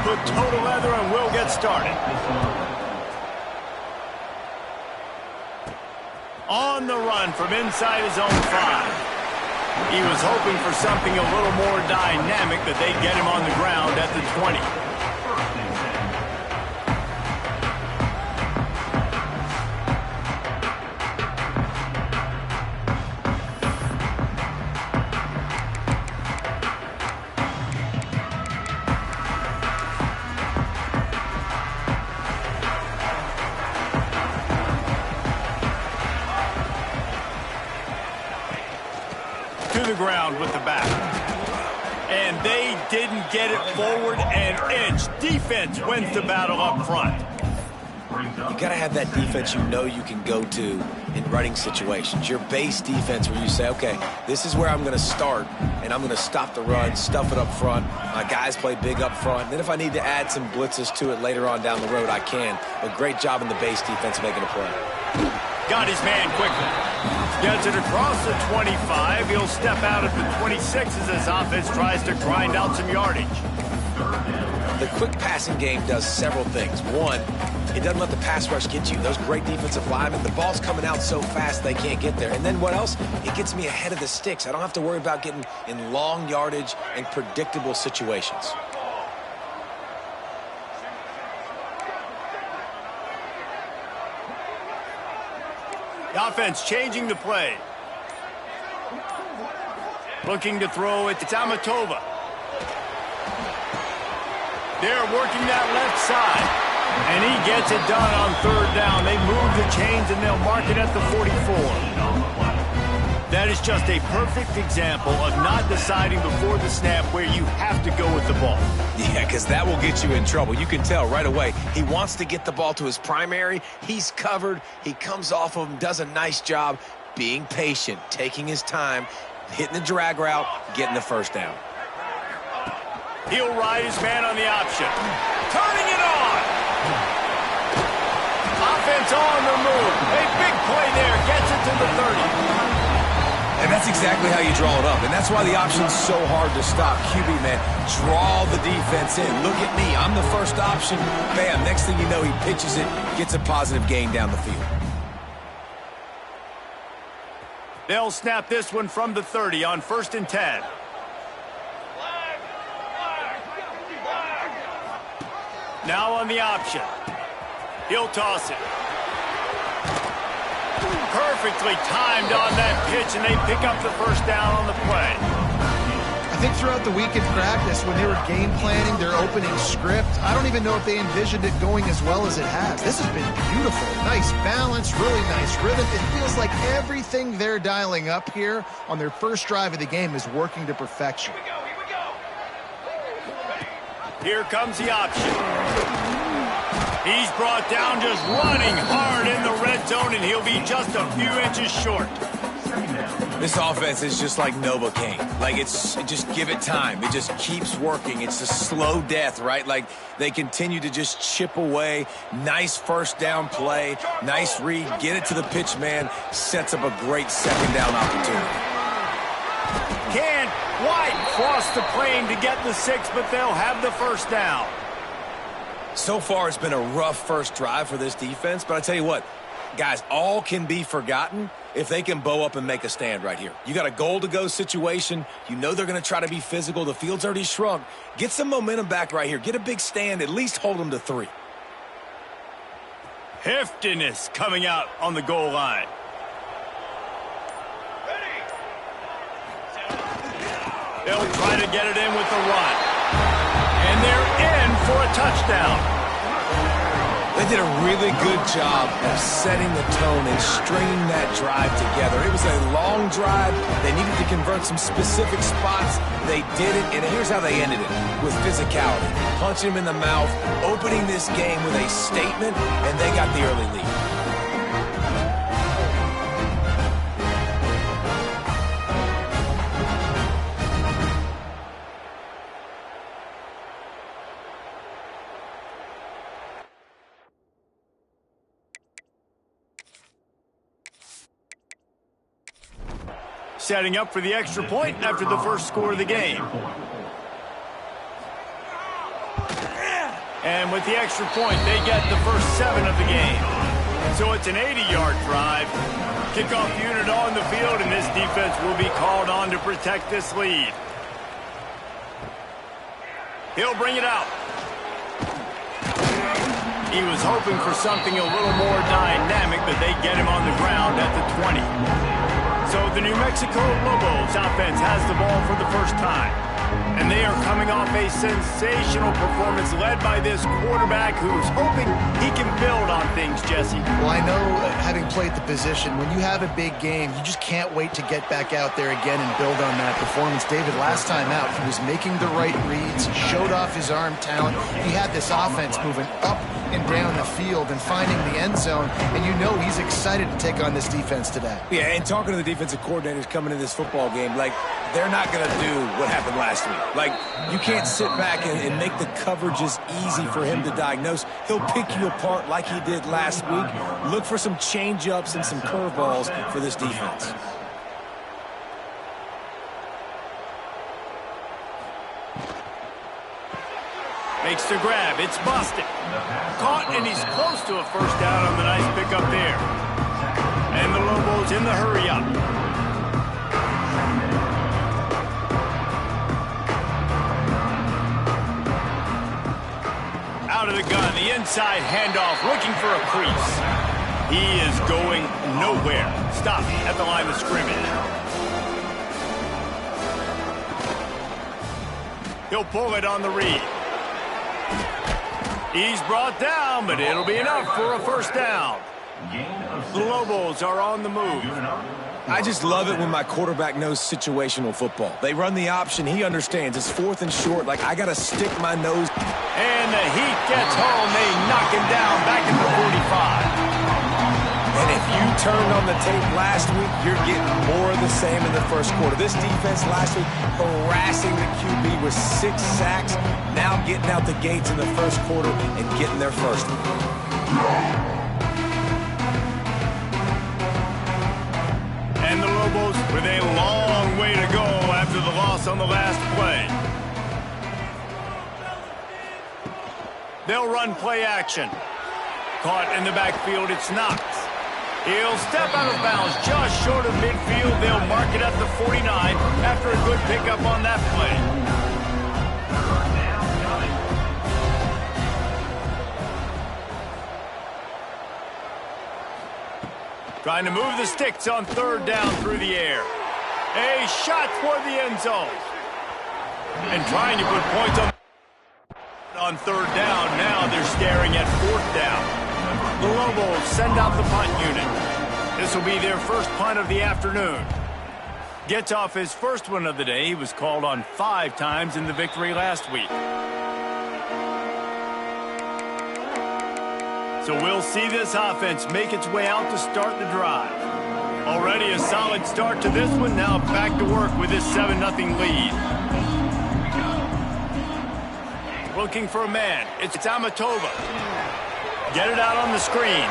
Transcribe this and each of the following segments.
put toe to leather and we'll get started. On the run from inside his own 5. He was hoping for something a little more dynamic, that they'd get him on the ground at the 20. To the ground with the back. And they didn't get it forward an inch. Defense wins the battle up front. You got to have that defense you know you can go to in running situations. Your base defense where you say, okay, this is where I'm going to start, and I'm going to stop the run, stuff it up front. My guys play big up front. And then if I need to add some blitzes to it later on down the road, I can. But great job in the base defense making a play. Got his man quickly. Gets it across the 25. He'll step out at the 26 as his offense tries to grind out some yardage. The quick passing game does several things. One, it doesn't let the pass rush get you. Those great defensive linemen, the ball's coming out so fast they can't get there. And then what else? It gets me ahead of the sticks. I don't have to worry about getting in long yardage and predictable situations. The offense changing the play. Looking to throw it to Tamatova. They're working that left side. And he gets it done on 3rd down. They move the chains and they'll mark it at the 44. That is just a perfect example of not deciding before the snap where you have to go with the ball. Yeah, because that will get you in trouble. You can tell right away. He wants to get the ball to his primary. He's covered. He comes off of him, does a nice job being patient, taking his time, hitting the drag route, getting the 1st down. He'll ride his man on the option. Turning it on. Offense on the move. A big play there. Gets it to the 30. And that's exactly how you draw it up. And that's why the option's so hard to stop. QB, man, draw the defense in. Look at me. I'm the first option. Bam. Next thing you know, he pitches it, gets a positive gain down the field. They'll snap this one from the 30 on 1st and 10. Now on the option. He'll toss it. Perfectly timed on that pitch, and they pick up the 1st down on the play. I think throughout the week in practice, when they were game planning their opening script, I don't even know if they envisioned it going as well as it has. This has been beautiful. Nice balance, really nice rhythm. It feels like everything they're dialing up here on their first drive of the game is working to perfection. Here comes the option. He's brought down just running hard in the red zone, and he'll be just a few inches short. This offense is just like Novocaine. Like, just give it time. It just keeps working. It's a slow death, right? Like, they continue to just chip away. Nice 1st down play. Nice read. Get it to the pitch man. Sets up a great 2nd down opportunity. Can't quite cross the plane to get the 6, but they'll have the 1st down. So far, it's been a rough first drive for this defense, but I tell you what, guys, all can be forgotten if they can bow up and make a stand right here. You got a goal-to-go situation. You know they're going to try to be physical. The field's already shrunk. Get some momentum back right here. Get a big stand. At least hold them to 3. Heftiness coming out on the goal line. They'll try to get it in with the run. And they're in for a touchdown. They did a really good job of setting the tone and stringing that drive together. It was a long drive. They needed to convert some specific spots. They did it, and here's how they ended it, with physicality. Punching him in the mouth, opening this game with a statement, and they got the early lead. Setting up for the extra point after the first score of the game. And with the extra point, they get the first 7 of the game. So it's an 80-yard drive. Kickoff unit on the field, and this defense will be called on to protect this lead. He'll bring it out. He was hoping for something a little more dynamic, but they get him on the ground at the 20. So the New Mexico Lobos offense has the ball for the first time. And they are coming off a sensational performance led by this quarterback who's hoping he can build on things, Jesse. Well, I know, having played the position, when you have a big game, you just can't wait to get back out there again and build on that performance. David, last time out, he was making the right reads. He showed off his arm talent. He had this offense moving up and down the field and finding the end zone. And you know he's excited to take on this defense today. Yeah, and talking to the defensive coordinators coming into this football game, like, they're not going to do what happened last week. Like, you can't sit back and make the coverages easy for him to diagnose. He'll pick you apart like he did last week. Look for some change-ups and some curveballs for this defense. Makes the grab. It's Boston. Caught, and he's close to a first down on the nice pickup there. And the Lobos in the hurry-up. Out of the gun, the inside handoff, looking for a crease. He is going nowhere. Stop at the line of scrimmage. He'll pull it on the read. He's brought down, but it'll be enough for a first down. The Lobos are on the move. I just love it when my quarterback knows situational football. They run the option. He understands. It's 4th and short. Like, I got to stick my nose. And the heat gets home. They knock him down back at the 45. And if you turned on the tape last week, you're getting more of the same in the first quarter. This defense last week harassing the QB with 6 sacks. Now getting out the gates in the first quarter and getting their first one. And the Lobos with a long way to go after the loss on the last play. They'll run play action. Caught in the backfield, it's Knox. He'll step out of bounds just short of midfield. They'll mark it at the 49 after a good pickup on that play. Trying to move the sticks on 3rd down through the air. A shot toward the end zone. And trying to put points on 3rd down. Now they're staring at 4th down. The Lobos send out the punt unit. This will be their first punt of the afternoon. Gets off his first one of the day. He was called on 5 times in the victory last week. So we'll see this offense make its way out to start the drive. Already a solid start to this one. Now back to work with this 7-0 lead. Looking for a man. It's Amatova. Get it out on the screen.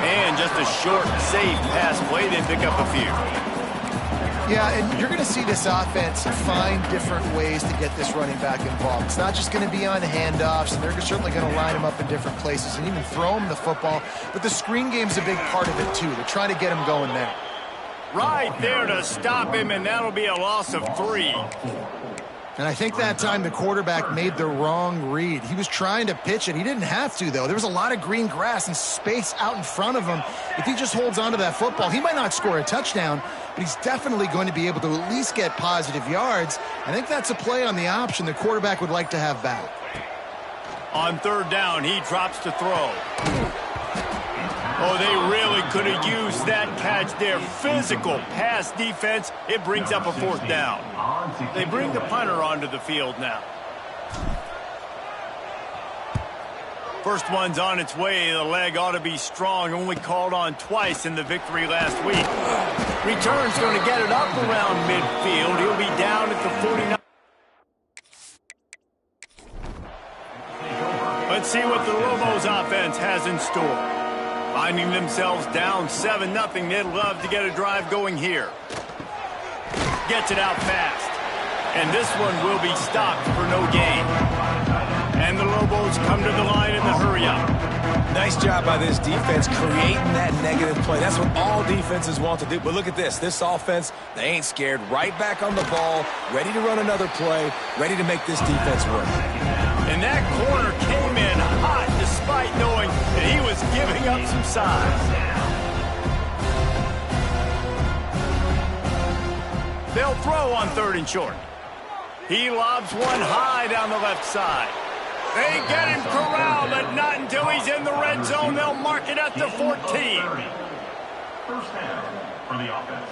And just a short, safe pass play. They pick up a few. Yeah, and you're going to see this offense find different ways to get this running back involved. It's not just going to be on handoffs, and they're certainly going to line him up in different places and even throw him the football. But the screen game's a big part of it, too. They're trying to get him going there. Right there to stop him, and that'll be a loss of 3. And I think that time the quarterback made the wrong read. He was trying to pitch it. He didn't have to, though. There was a lot of green grass and space out in front of him. If he just holds on to that football, he might not score a touchdown, but he's definitely going to be able to at least get positive yards. I think that's a play on the option the quarterback would like to have back. On 3rd down, he drops to throw. Oh, they really could have used that catch there. Physical pass defense. It brings up a 4th down. They bring the punter onto the field now. First one's on its way. The leg ought to be strong. Only called on twice in the victory last week. Return's going to get it up around midfield. He'll be down at the 49. Let's see what the Lobos offense has in store. Finding themselves down 7-0, they'd love to get a drive going here. Gets it out fast. And this one will be stopped for no gain. And the Lobos come to the line in the hurry-up. Nice job by this defense creating that negative play. That's what all defenses want to do. But look at this. This offense, they ain't scared. Right back on the ball, ready to run another play, ready to make this defense work. And that corner came in hot despite knowing that he was giving up some size. They'll throw on 3rd and short. He lobs one high down the left side. They get him corralled, but not until he's in the red zone. They'll mark it at the 14. First down for the offense.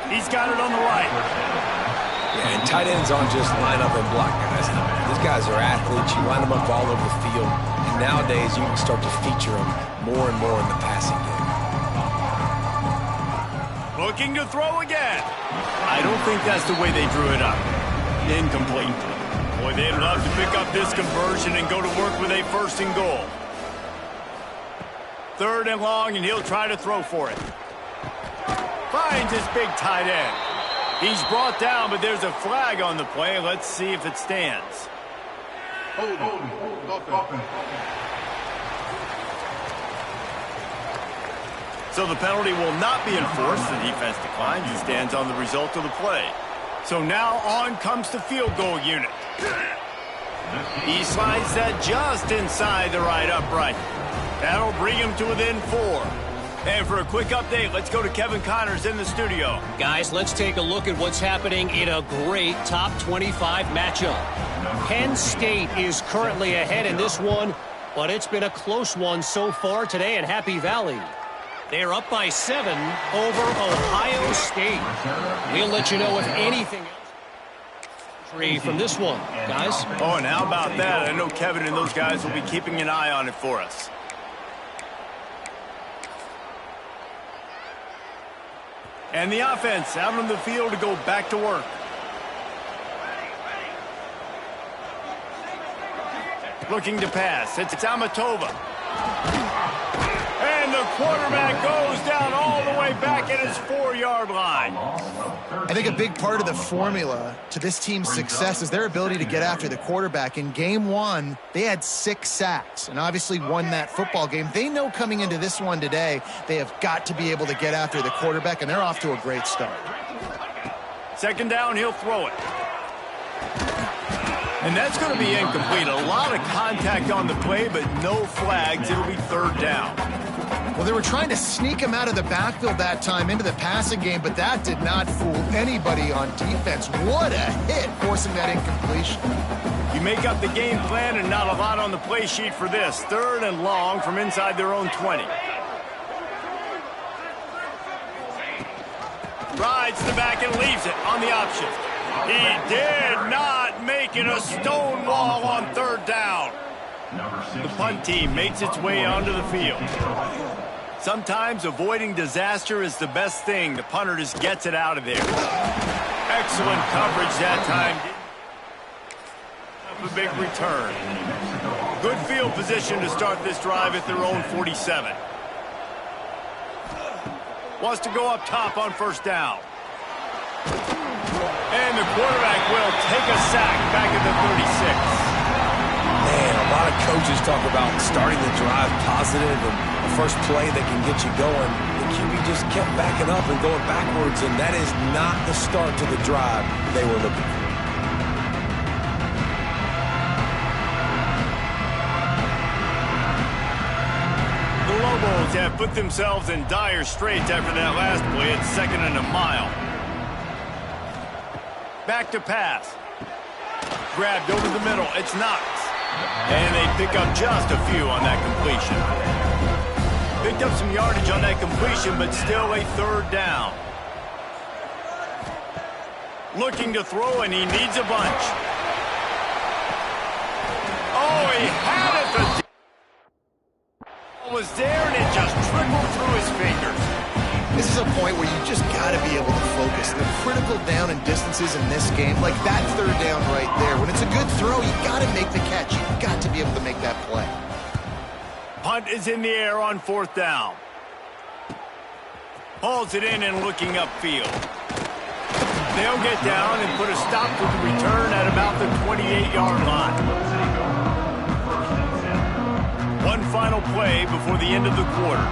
He's got it on the right. Yeah, and tight ends aren't just line up and block guys. These guys are athletes. You line them up all over the field. And nowadays, you can start to feature them more and more in the passing game. Looking to throw again. I don't think that's the way they drew it up. Incomplete. Boy, they'd love to pick up this conversion and go to work with a 1st and goal. 3rd and long, and he'll try to throw for it. Finds his big tight end. He's brought down, but there's a flag on the play. Let's see if it stands. So the penalty will not be enforced. The defense declines and stands on the result of the play. So now on comes the field goal unit. He slides that just inside the right upright. That'll bring him to within 4. And for a quick update, let's go to Kevin Connors in the studio. Guys, let's take a look at what's happening in a great top 25 matchup. Penn State is currently ahead in this one, but it's been a close one so far today in Happy Valley. They're up by 7 over Ohio State. We'll let you know if anything else from this one, guys. Oh, and how about that? I know Kevin and those guys will be keeping an eye on it for us. And the offense out on the field to go back to work. Looking to pass. It's Amatova. And the quarterback goes down all the way back at his 4-yard line. I think a big part of the formula to this team's success is their ability to get after the quarterback. In game 1, they had 6 sacks and obviously won that football game. They know coming into this one today, they have got to be able to get after the quarterback, and they're off to a great start. 2nd down, he'll throw it. And that's going to be incomplete. A lot of contact on the play, but no flags. It'll be 3rd down. Well, they were trying to sneak him out of the backfield that time into the passing game, but that did not fool anybody on defense. What a hit, forcing that incompletion. You make up the game plan and not a lot on the play sheet for this. 3rd and long from inside their own 20. Rides the back and leaves it on the option. He did not make it a stone wall on 3rd down. The punt team makes its way onto the field. Sometimes avoiding disaster is the best thing. The punter just gets it out of there. Excellent coverage that time. A big return. Good field position to start this drive at their own 47. Wants to go up top on 1st down. And the quarterback will take a sack back at the 36. Man, a lot of coaches talk about starting the drive positive and the first play that can get you going. The QB just kept backing up and going backwards, and that is not the start to the drive they were looking for. The Lobos have put themselves in dire straits after that last play. It's 2nd and a mile. Back to pass. Grabbed over the middle. It's Knox. And they pick up just a few on that completion. Picked up some yardage on that completion, but still a 3rd down. Looking to throw, and he needs a bunch. Oh, he had it. The ball was there, and it just trickled through his fingers. This is a point where you just got to be able to focus. The critical down and distances in this game, like that 3rd down right there. When it's a good throw, you got to make the catch. You got to be able to make that play. Punt is in the air on 4th down. Hauls it in and looking upfield. They'll get down and put a stop to the return at about the 28-yard line. One final play before the end of the quarter.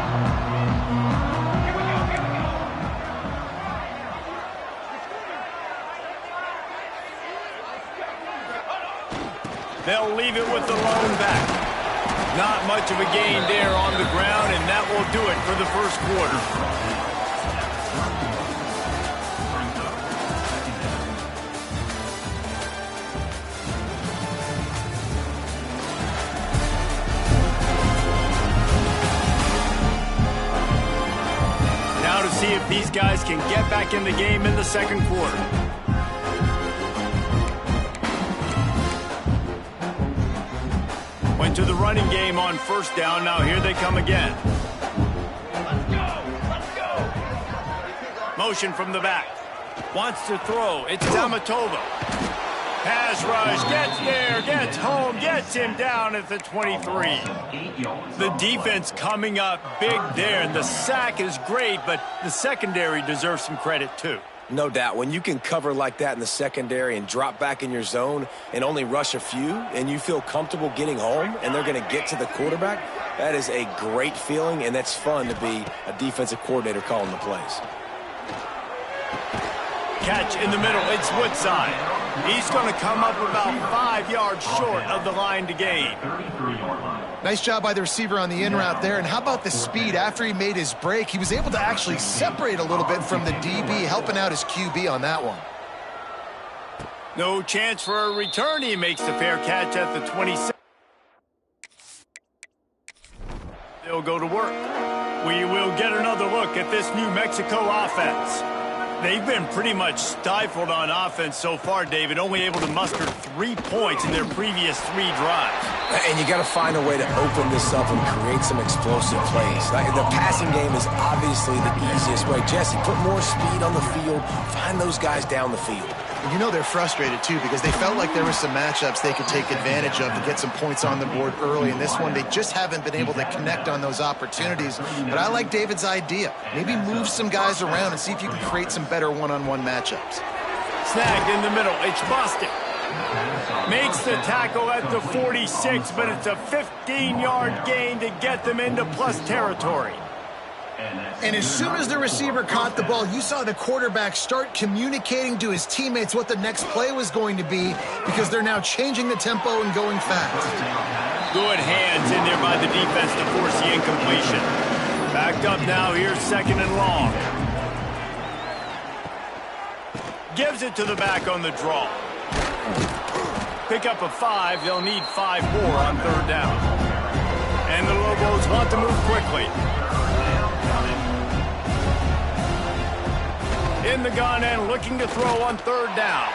They'll leave it with the lone back. Not much of a gain there on the ground, and that will do it for the first quarter. Now to see if these guys can get back in the game in the second quarter. Went to the running game on 1st down. Now here they come again. Let's go. Motion from the back. Wants to throw. It's Tamatova. Pass rush. Gets there. Gets home. Gets him down at the 23. The defense coming up big there. And the sack is great, but the secondary deserves some credit too. No doubt. When you can cover like that in the secondary and drop back in your zone and only rush a few and you feel comfortable getting home and they're going to get to the quarterback, that is a great feeling, and that's fun to be a defensive coordinator calling the plays. Catch in the middle. It's Woodside. He's going to come up about 5 yards short of the line to gain. Nice job by the receiver on the in route there. And how about the speed? After he made his break, he was able to actually separate a little bit from the DB, helping out his QB on that one. No chance for a return. He makes the fair catch at the 26. They'll go to work. We will get another look at this New Mexico offense. They've been pretty much stifled on offense so far, David, only able to muster 3 points in their previous 3 drives. And you got to find a way to open this up and create some explosive plays. The passing game is obviously the easiest way. Jesse, put more speed on the field. Find those guys down the field. You know they're frustrated, too, because they felt like there were some matchups they could take advantage of to get some points on the board early. In this one, they just haven't been able to connect on those opportunities. But I like David's idea. Maybe move some guys around and see if you can create some better one-on-one matchups. Snagged in the middle. It's Boston. Makes the tackle at the 46, but it's a 15-yard gain to get them into plus territory. And as soon as the receiver caught the ball, you saw the quarterback start communicating to his teammates what the next play was going to be, because they're now changing the tempo and going fast. Good hands in there by the defense to force the incompletion. Backed up now. Here's 2nd and long. Gives it to the back on the draw. Pick up a 5. They'll need 5 more on 3rd down. And the Lobos want to move quickly. In the gun and looking to throw on 3rd down.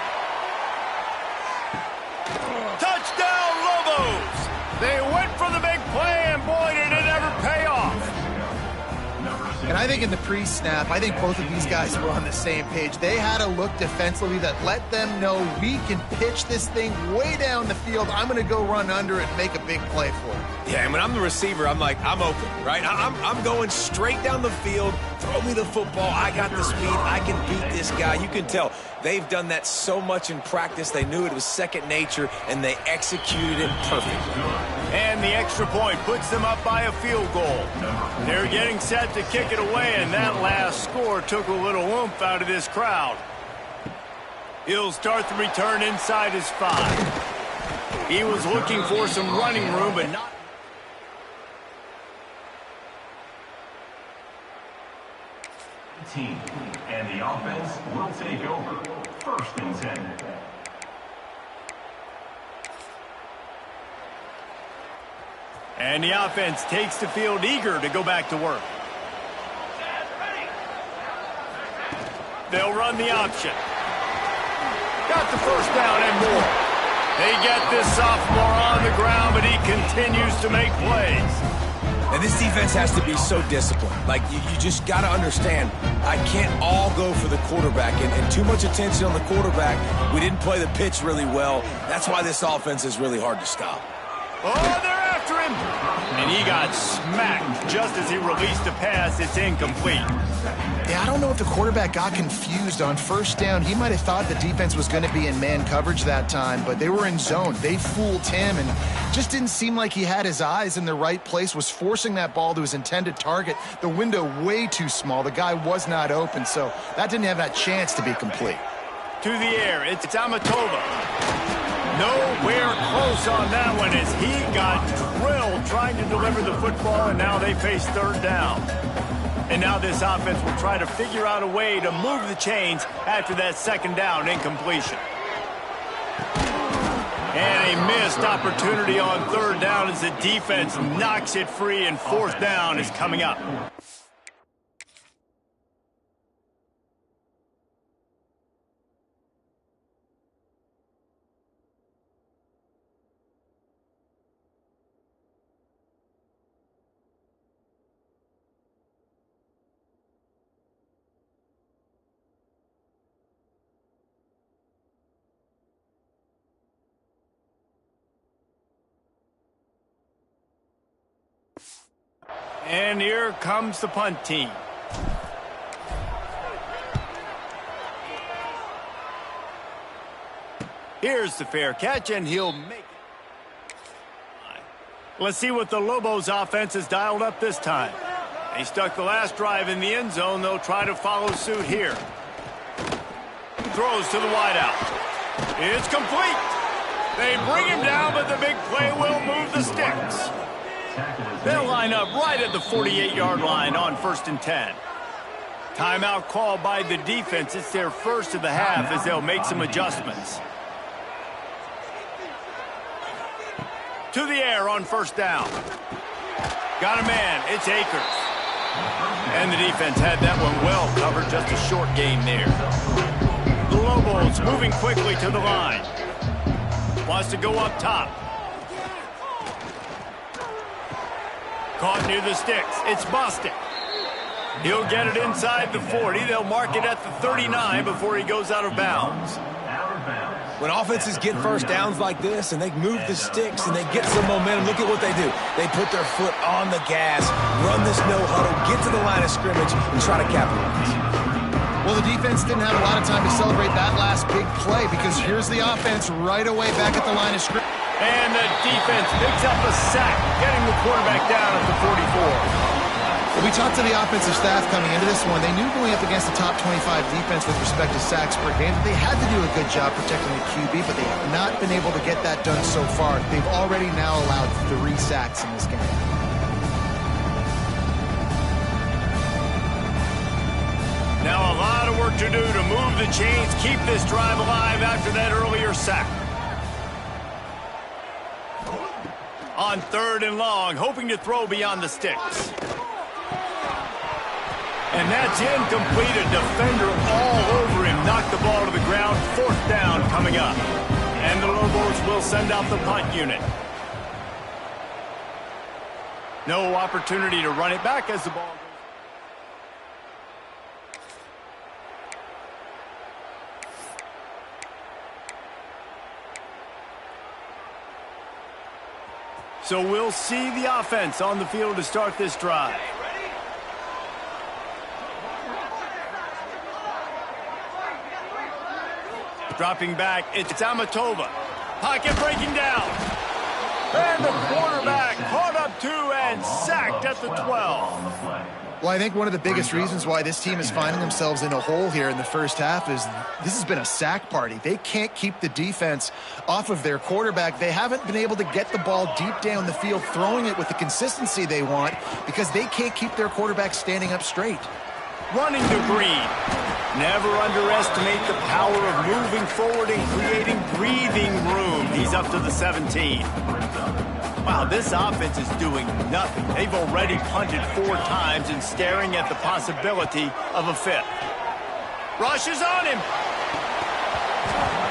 Touchdown, Lobos! They went for the big play, and boy, did it ever pay off. And I think in the pre-snap, I think both of these guys were on the same page. They had a look defensively that let them know we can pitch this thing way down the field. I'm going to go run under it and make a big play for it. Yeah, and when I'm the receiver, I'm like, I'm open, right? I'm going straight down the field. Throw me the football. I got the speed. I can beat this guy. You can tell they've done that so much in practice. They knew it was second nature, and they executed it perfectly. And the extra point puts them up by a field goal. They're getting set to kick it away, and that last score took a little oomph out of this crowd. He'll start the return inside his 5. He was looking for some running room, but not. Team, and the offense will take over. 1st and 10. And the offense takes the field eager to go back to work. They'll run the option. Got the 1st down and more. They get this sophomore on the ground, but he continues to make plays. And this defense has to be so disciplined. Like, you just got to understand, I can't all go for the quarterback. And too much attention on the quarterback. We didn't play the pitch really well. That's why this offense is really hard to stop. Oh, they're after after him, and he got smacked just as he released the pass. It's incomplete. Yeah, I don't know if the quarterback got confused on first down. He might have thought the defense was going to be in man coverage that time, but they were in zone. They fooled him and just didn't seem like he had his eyes in the right place, was forcing that ball to his intended target. The window way too small. The guy was not open, so that didn't have that chance to be complete. To the air, it's Amatova. Nowhere close on that one as he got drilled trying to deliver the football, and now they face third down. And now this offense will try to figure out a way to move the chains after that second down incompletion. And a missed opportunity on third down as the defense knocks it free, and fourth down is coming up. And here comes the punt team. Here's the fair catch, and he'll make it. Let's see what the Lobos offense has dialed up this time. They stuck the last drive in the end zone. They'll try to follow suit here. Throws to the wideout. It's complete. They bring him down, but the big play will move the sticks. They'll line up right at the 48-yard line on 1st and 10. Timeout called by the defense. It's their first of the half as they'll make some adjustments. To the air on 1st down. Got a man. It's Akers. And the defense had that one well covered. Just a short gain there. The Lobos moving quickly to the line. Wants to go up top. Caught near the sticks. It's Bostic. He'll get it inside the 40. They'll mark it at the 39 before he goes out of bounds. When offenses get first downs like this and they move the sticks and they get some momentum, look at what they do. They put their foot on the gas, run this no huddle, get to the line of scrimmage, and try to capitalize. Well, the defense didn't have a lot of time to celebrate that last big play because here's the offense right away back at the line of scrimmage. And the defense picks up a sack, getting the quarterback down at the 44. Well, we talked to the offensive staff coming into this one. They knew going up against the top 25 defense with respect to sacks per game that they had to do a good job protecting the QB, but they have not been able to get that done so far. They've already now allowed 3 sacks in this game. Now a lot of work to do to move the chains, keep this drive alive after that earlier sack. On 3rd and long, hoping to throw beyond the sticks. And that's incomplete. A defender all over him. Knocked the ball to the ground. 4th down coming up. And the Lobos will send out the punt unit. No opportunity to run it back as the ball goes. So we'll see the offense on the field to start this drive. Dropping back, it's Amatova. Pocket breaking down. And the quarterback caught up 2 and sacked at the 12. Well, I think one of the biggest reasons why this team is finding themselves in a hole here in the first half is this has been a sack party. They can't keep the defense off of their quarterback. They haven't been able to get the ball deep down the field, throwing it with the consistency they want because they can't keep their quarterback standing up straight. Running to Green. Never underestimate the power of moving forward and creating breathing room. He's up to the 17. Wow, this offense is doing nothing. They've already punted 4 times and staring at the possibility of a 5th. Rush is on him.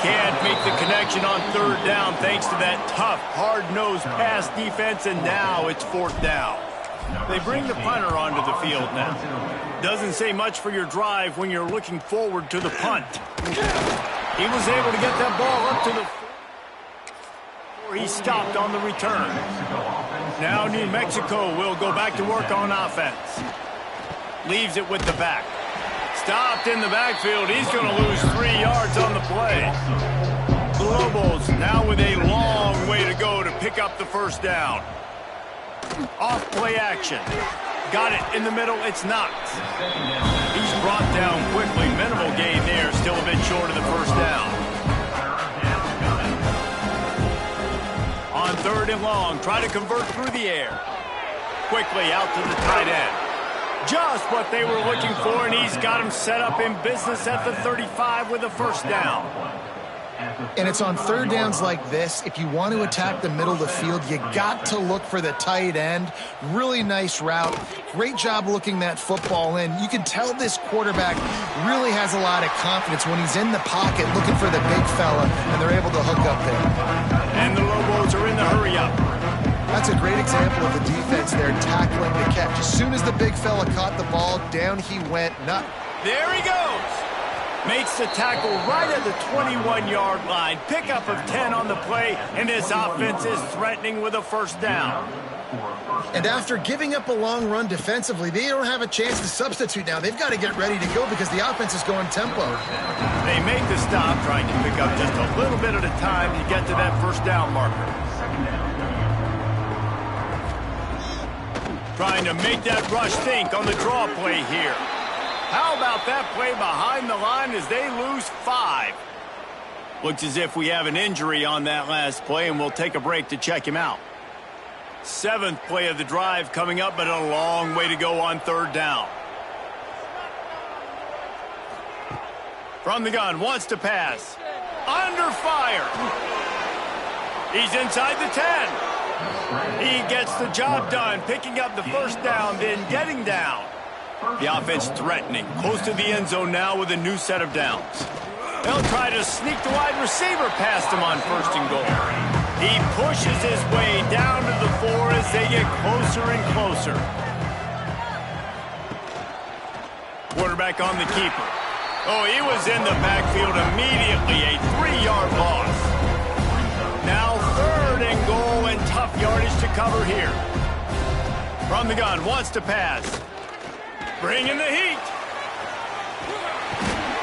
Can't make the connection on 3rd down thanks to that tough, hard-nosed pass defense, and now it's 4th down. They bring the punter onto the field now. Doesn't say much for your drive when you're looking forward to the punt. He was able to get that ball up to the... He stopped on the return. Now New Mexico will go back to work on offense. Leaves it with the back. Stopped in the backfield. He's going to lose 3 yards on the play. The Lobos now with a long way to go to pick up the first down. Off play action. Got it in the middle. It's knocked. He's brought down quickly. Minimal gain there. Still a bit short of the first down. On 3rd and long. Try to convert through the air. Quickly out to the tight end. Just what they were looking for, and he's got him set up in business at the 35 with a first down. And it's on 3rd downs like this. If you want to attack the middle of the field, you got to look for the tight end. Really nice route. Great job looking that football in. You can tell this quarterback really has a lot of confidence when he's in the pocket looking for the big fella, and they're able to hook up there. And the Lobos are in the hurry-up. That's a great example of the defense there tackling the catch. As soon as the big fella caught the ball, down he went. There he goes. Makes the tackle right at the 21-yard line. Pickup of 10 on the play, and this offense is threatening with a first down. And after giving up a long run defensively, they don't have a chance to substitute now. They've got to get ready to go because the offense is going tempo. They make the stop, trying to pick up just a little bit at a time to get to that first down marker. Trying to make that rush think on the draw play here. How about that play behind the line as they lose 5? Looks as if we have an injury on that last play, and we'll take a break to check him out. 7th play of the drive coming up, but a long way to go on 3rd down. From the gun, wants to pass. Under fire. He's inside the 10. He gets the job done, picking up the first down, then getting down. The offense threatening, close to the end zone now with a new set of downs. They'll try to sneak the wide receiver past him on 1st and goal. He pushes his way down to the 4 as they get closer and closer. Quarterback on the keeper. Oh, he was in the backfield immediately, a 3-yard loss. Now 3rd and goal and tough yardage to cover here. From the gun, wants to pass. Bringing the heat.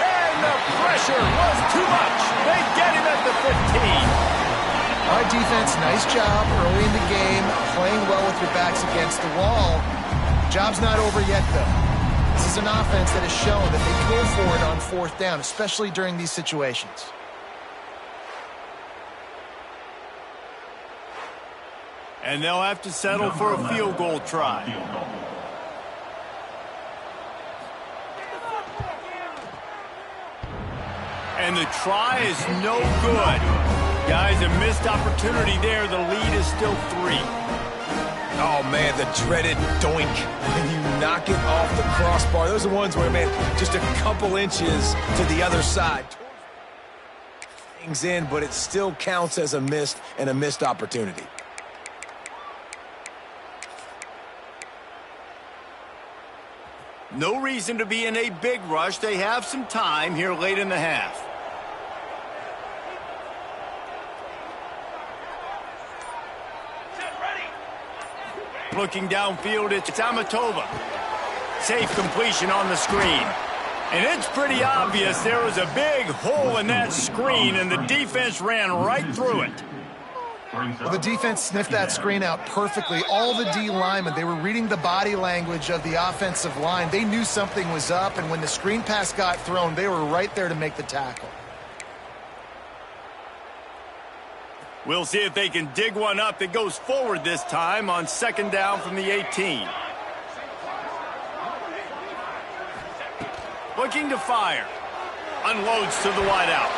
And the pressure was too much. They get him at the 15. All right, defense, nice job early in the game, playing well with your backs against the wall. Job's not over yet, though. This is an offense that has shown that they can go for it on 4th down, especially during these situations. And they'll have to settle for a field goal try. And the try is no good. Guys, a missed opportunity there. The lead is still 3. Oh, man, the dreaded doink. When you knock it off the crossbar. Those are the ones where, man, just a couple inches to the other side. Things in, but it still counts as a missed opportunity. No reason to be in a big rush. They have some time here late in the half. Looking downfield, it's Amatova. Safe completion on the screen. And it's pretty obvious there was a big hole in that screen, and the defense ran right through it. Well, the defense sniffed that screen out perfectly. All the D linemen, they were reading the body language of the offensive line. They knew something was up, and when the screen pass got thrown, they were right there to make the tackle. We'll see if they can dig one up that goes forward this time on 2nd down from the 18. Looking to fire. Unloads to the wideout.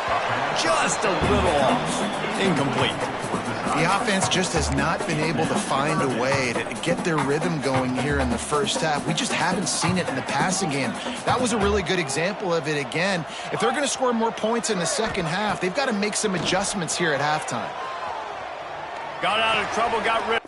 Just a little off. Incomplete. The offense just has not been able to find a way to get their rhythm going here in the first half. We just haven't seen it in the passing game. That was a really good example of it again. If they're going to score more points in the second half, they've got to make some adjustments here at halftime. Got out of trouble, got rid.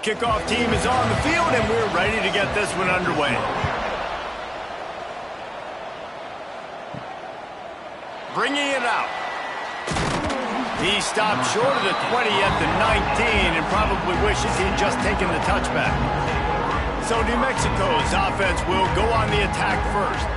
kickoff team is on the field, and we're ready to get this one underway. Bringing it out. He stopped short of the 20 at the 19 and probably wishes he'd just taken the touchback. So New Mexico's offense will go on the attack first.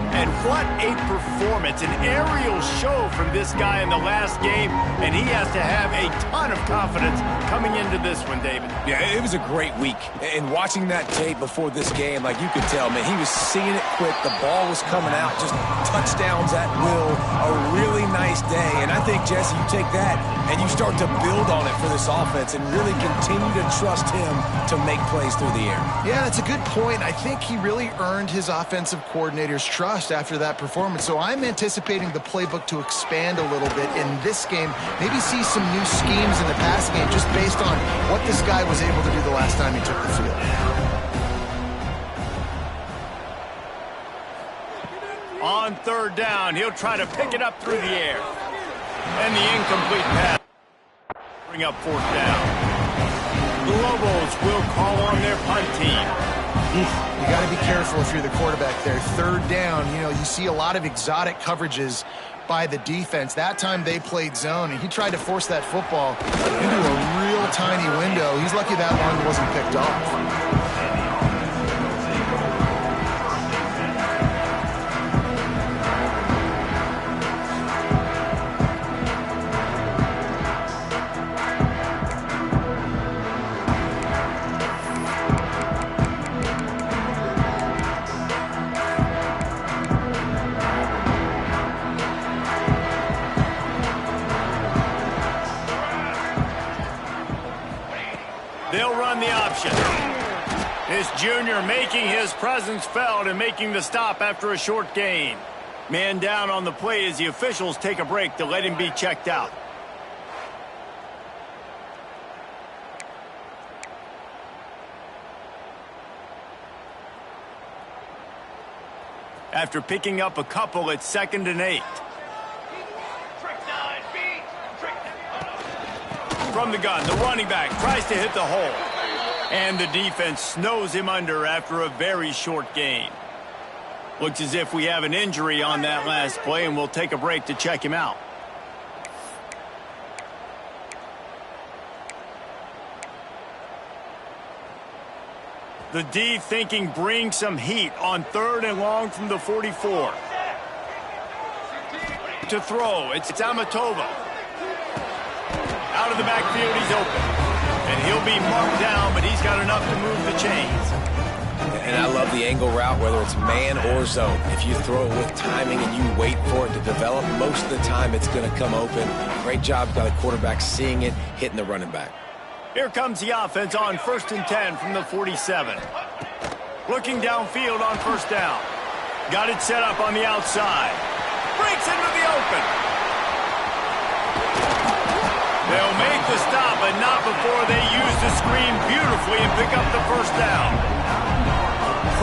And what a performance, an aerial show from this guy in the last game, and he has to have a ton of confidence coming into this one, David. Yeah, it was a great week. And watching that tape before this game, like you could tell, man, he was seeing it quick. The ball was coming out, just touchdowns at will. A really nice day. And I think, Jesse, you take that and you start to build on it for this offense and really continue to trust him to make plays through the air. Yeah, that's a good point. I think he really earned his offensive coordinator's trust after that performance. So I'm anticipating the playbook to expand a little bit in this game. Maybe see some new schemes in the passing game just based on what this guy was able to do the last time he took the field. On third down, he'll try to pick it up through the air. And the incomplete pass. Bring up fourth down. The Lobos will call on their punt team. You got to be careful if you're the quarterback there. Third down, you know, you see a lot of exotic coverages by the defense. That time they played zone, and he tried to force that football into a real tiny window. He's lucky that one wasn't picked off. They'll run the option. This junior making his presence felt and making the stop after a short gain. Man down on the play as the officials take a break to let him be checked out. After picking up a couple, it's 2nd and 8. From the gun, the running back tries to hit the hole. And the defense snows him under after a very short gain. Looks as if we have an injury on that last play, and we'll take a break to check him out. The D thinking bring some heat on 3rd and long from the 44. To throw, it's Amatova. Out of the backfield, he's open. And he'll be marked down, but he's got enough to move the chains. And I love the angle route, whether it's man or zone. If you throw it with timing and you wait for it to develop, most of the time it's going to come open. Great job by the quarterback seeing it, hitting the running back. Here comes the offense on 1st and 10 from the 47. Looking downfield on 1st down. Got it set up on the outside. Breaks into the open. They'll make the stop, but not before they use the screen beautifully and pick up the 1st down.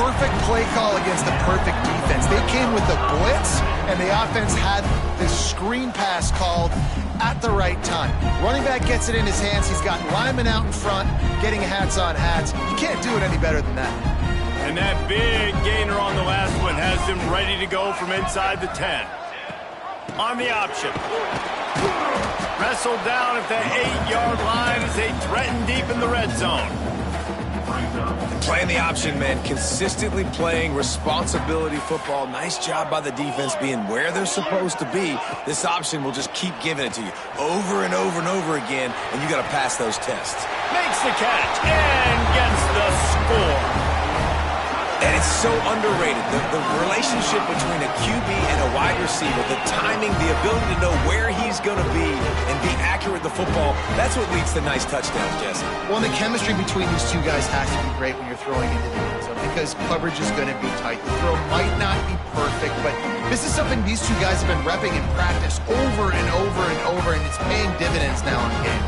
Perfect play call against the perfect defense. They came with the blitz, and the offense had the screen pass called at the right time. Running back gets it in his hands. He's got linemen out in front, getting hats on hats. You can't do it any better than that. And that big gainer on the last one has them ready to go from inside the 10. On the option. Wrestled down at the 8-yard line as they threaten deep in the red zone. Playing the option, man. Consistently playing responsibility football. Nice job by the defense being where they're supposed to be. This option will just keep giving it to you over and over and over again, and you got to pass those tests. Makes the catch and gets the score. And it's so underrated. The relationship between a QB and a wide receiver, the timing, the ability to know where he's going to be and be accurate with the football, that's what leads to nice touchdowns, Jesse. Well, the chemistry between these two guys has to be great when you're throwing into the end zone because coverage is going to be tight. The throw might not be perfect, but this is something these two guys have been repping in practice over and over and over, and it's paying dividends now in the game.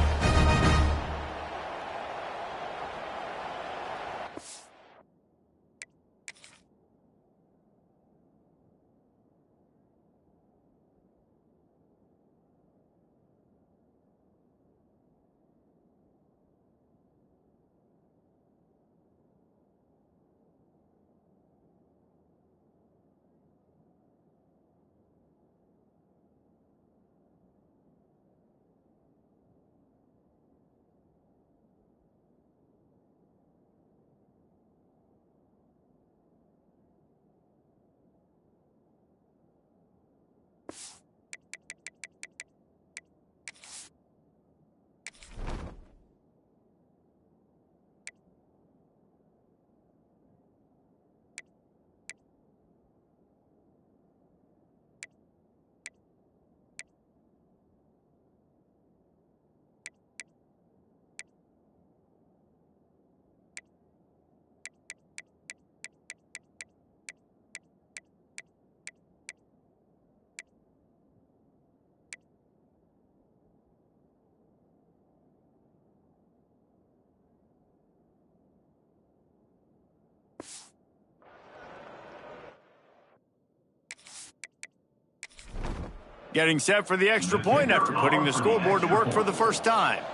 Getting set for the extra point after putting the scoreboard to work for the first time.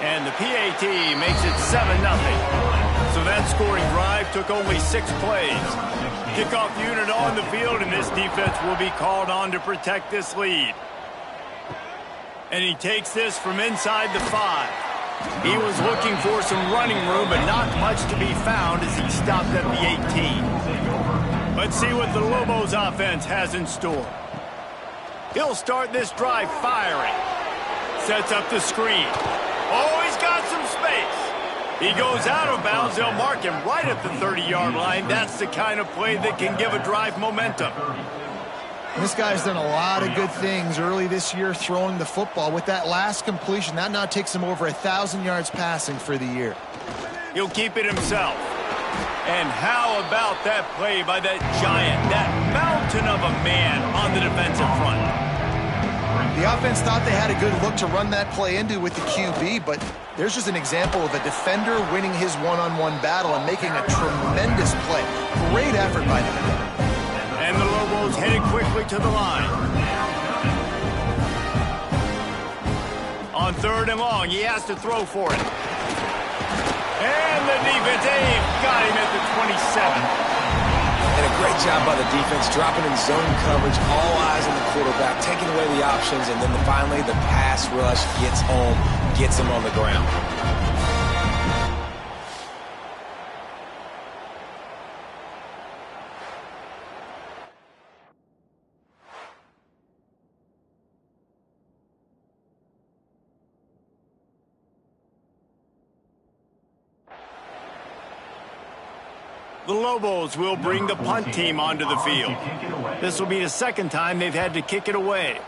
And the PAT makes it 7-0. So that scoring drive took only 6 plays. Kickoff unit on the field, and this defense will be called on to protect this lead. And he takes this from inside the 5. He was looking for some running room, but not much to be found as he stopped at the 18. Let's see what the Lobos offense has in store. He'll start this drive firing. Sets up the screen. Oh, he's got some space. He goes out of bounds. They'll mark him right at the 30-yard line. That's the kind of play that can give a drive momentum. This guy's done a lot of good things early this year throwing the football. With that last completion, that now takes him over 1,000 yards passing for the year. He'll keep it himself. And how about that play by that giant, that mountain of a man on the defensive front? The offense thought they had a good look to run that play into with the QB, but there's just an example of a defender winning his one-on-one battle and making a tremendous play. Great effort by them. And the Lobos headed quickly to the line. On 3rd and long, he has to throw for it. And the defense, got him at the 27. And a great job by the defense, dropping in zone coverage, all eyes on the quarterback, taking away the options, and then finally the pass rush gets home, gets him on the ground. The Lobos will bring the punt team onto the field. This will be the second time they've had to kick it away.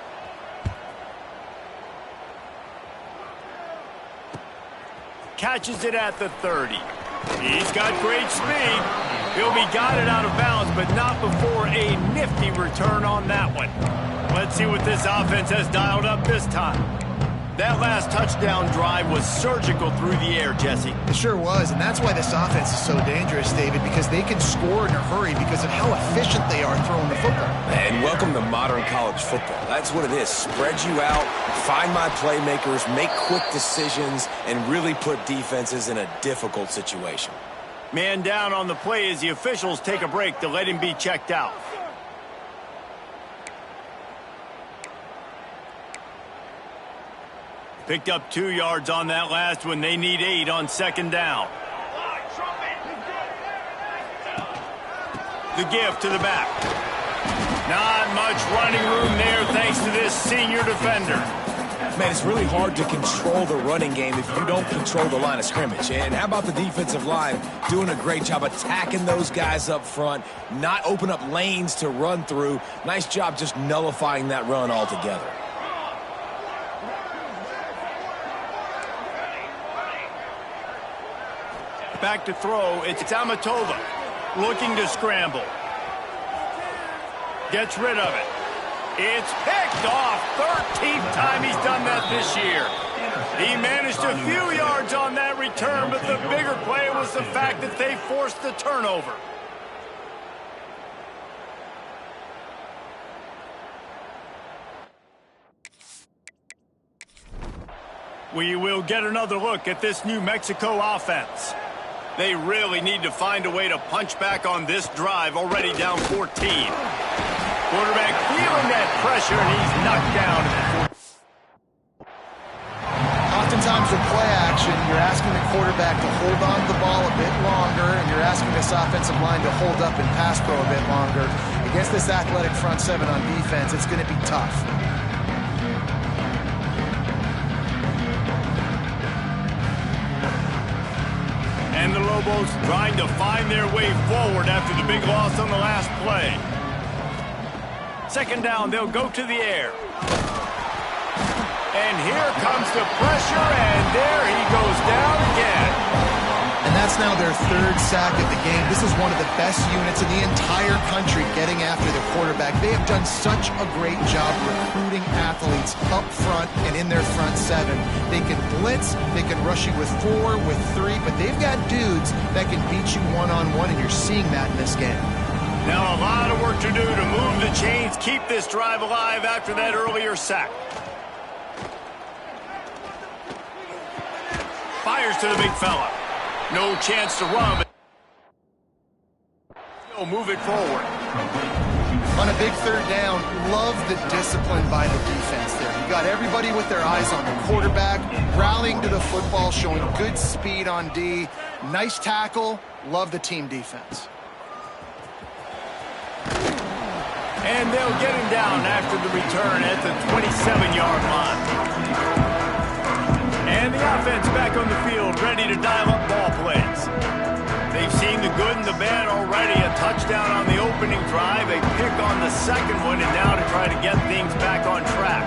Catches it at the 30. He's got great speed. He'll be guided out of bounds, but not before a nifty return on that one. Let's see what this offense has dialed up this time. That last touchdown drive was surgical through the air, Jesse. It sure was, and that's why this offense is so dangerous, David, because they can score in a hurry because of how efficient they are throwing the football. And welcome to modern college football. That's what it is. Spread you out, find my playmakers, make quick decisions, and really put defenses in a difficult situation. Man down on the play as the officials take a break to let him be checked out. Picked up 2 yards on that last one. They need 8 on 2nd down. The give to the back. Not much running room there thanks to this senior defender. Man, it's really hard to control the running game if you don't control the line of scrimmage. And how about the defensive line doing a great job attacking those guys up front, not open up lanes to run through. Nice job just nullifying that run altogether. Back to throw, it's Amatova looking to scramble. Gets rid of it. It's picked off. 13th time he's done that this year. He managed a few yards on that return, but the bigger play was the fact that they forced the turnover. We will get another look at this New Mexico offense. They really need to find a way to punch back on this drive, already down 14. Quarterback feeling that pressure, and he's knocked down. Oftentimes with play action, you're asking the quarterback to hold on to the ball a bit longer, and you're asking this offensive line to hold up and pass pro a bit longer. Against this athletic front seven on defense, it's going to be tough. And the Lobos trying to find their way forward after the big loss on the last play. 2nd down, they'll go to the air. And here comes the pressure, and there he goes down again. And that's now their 3rd sack of the game. This is one of the best units in the entire country getting after the quarterback. They have done such a great job recruiting athletes up front and in their front seven. They can blitz, they can rush you with 4, with 3, but they've got dudes that can beat you one-on-one, and you're seeing that in this game. Now a lot of work to do to move the chains, keep this drive alive after that earlier sack. Fires to the big fella. No chance to run, but he'll move it forward. On a big third down, love the discipline by the defense there. You got everybody with their eyes on the quarterback, rallying to the football, showing good speed on D. Nice tackle. Love the team defense. And they'll get him down after the return at the 27-yard line. And the offense back on the field, ready to dial up ball plays. They've seen the good and the bad already. A touchdown on the opening drive, a pick on the second one, and now to try to get things back on track.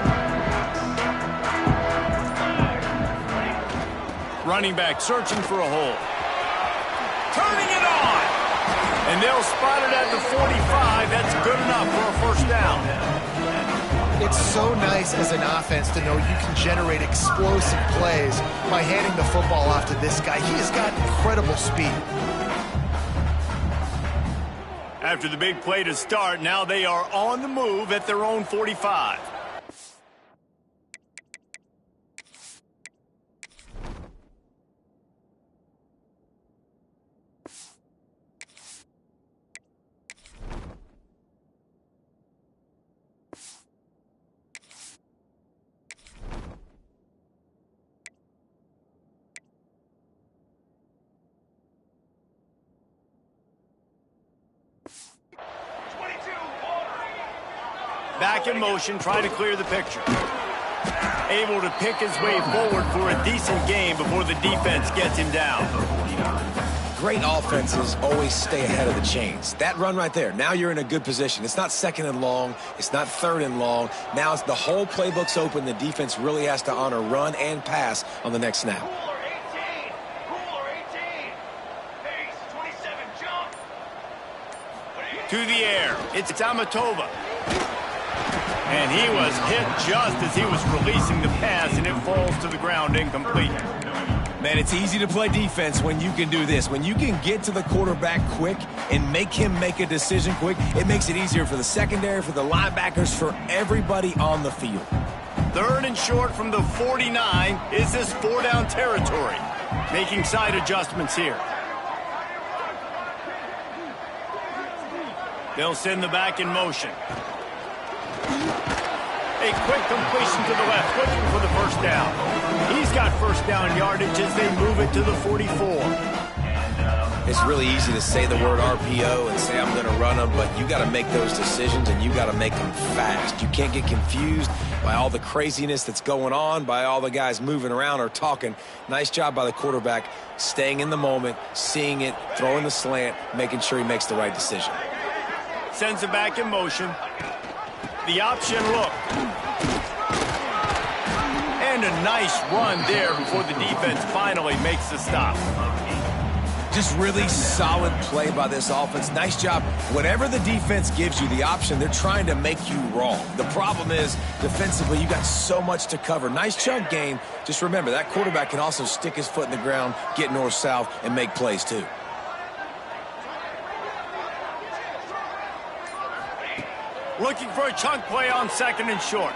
Running back searching for a hole. Turning it on! And they'll spot it at the 45. That's good enough for a first down. It's so nice as an offense to know you can generate explosive plays by handing the football off to this guy. He has got incredible speed. After the big play to start, now they are on the move at their own 45. Back in motion, trying to clear the picture. Able to pick his way forward for a decent game before the defense gets him down. Great offenses always stay ahead of the chains. That run right there, now you're in a good position. It's not second and long. It's not third and long. Now it's the whole playbook's open. The defense really has to honor run and pass on the next snap. To the air, it's Amatova. And he was hit just as he was releasing the pass, and it falls to the ground incomplete. Man, it's easy to play defense when you can do this. When you can get to the quarterback quick and make him make a decision quick, it makes it easier for the secondary, for the linebackers, for everybody on the field. Third and short from the 49. Is this four-down territory? Making side adjustments here. They'll send the back in motion. A quick completion to the left, looking for the first down. He's got first down yardage as they move it to the 44. It's really easy to say the word RPO and say I'm going to run them, but you got to make those decisions and you got to make them fast. You can't get confused by all the craziness that's going on, by all the guys moving around or talking. Nice job by the quarterback, staying in the moment, seeing it, throwing the slant, making sure he makes the right decision. Sends it back in motion. The option look. And a nice run there before the defense finally makes the stop. Just really solid play by this offense. Nice job. Whatever the defense gives you the option, they're trying to make you wrong. The problem is, defensively, you got so much to cover. Nice chunk game. Just remember, that quarterback can also stick his foot in the ground, get north-south, and make plays too. Looking for a chunk play on second and short.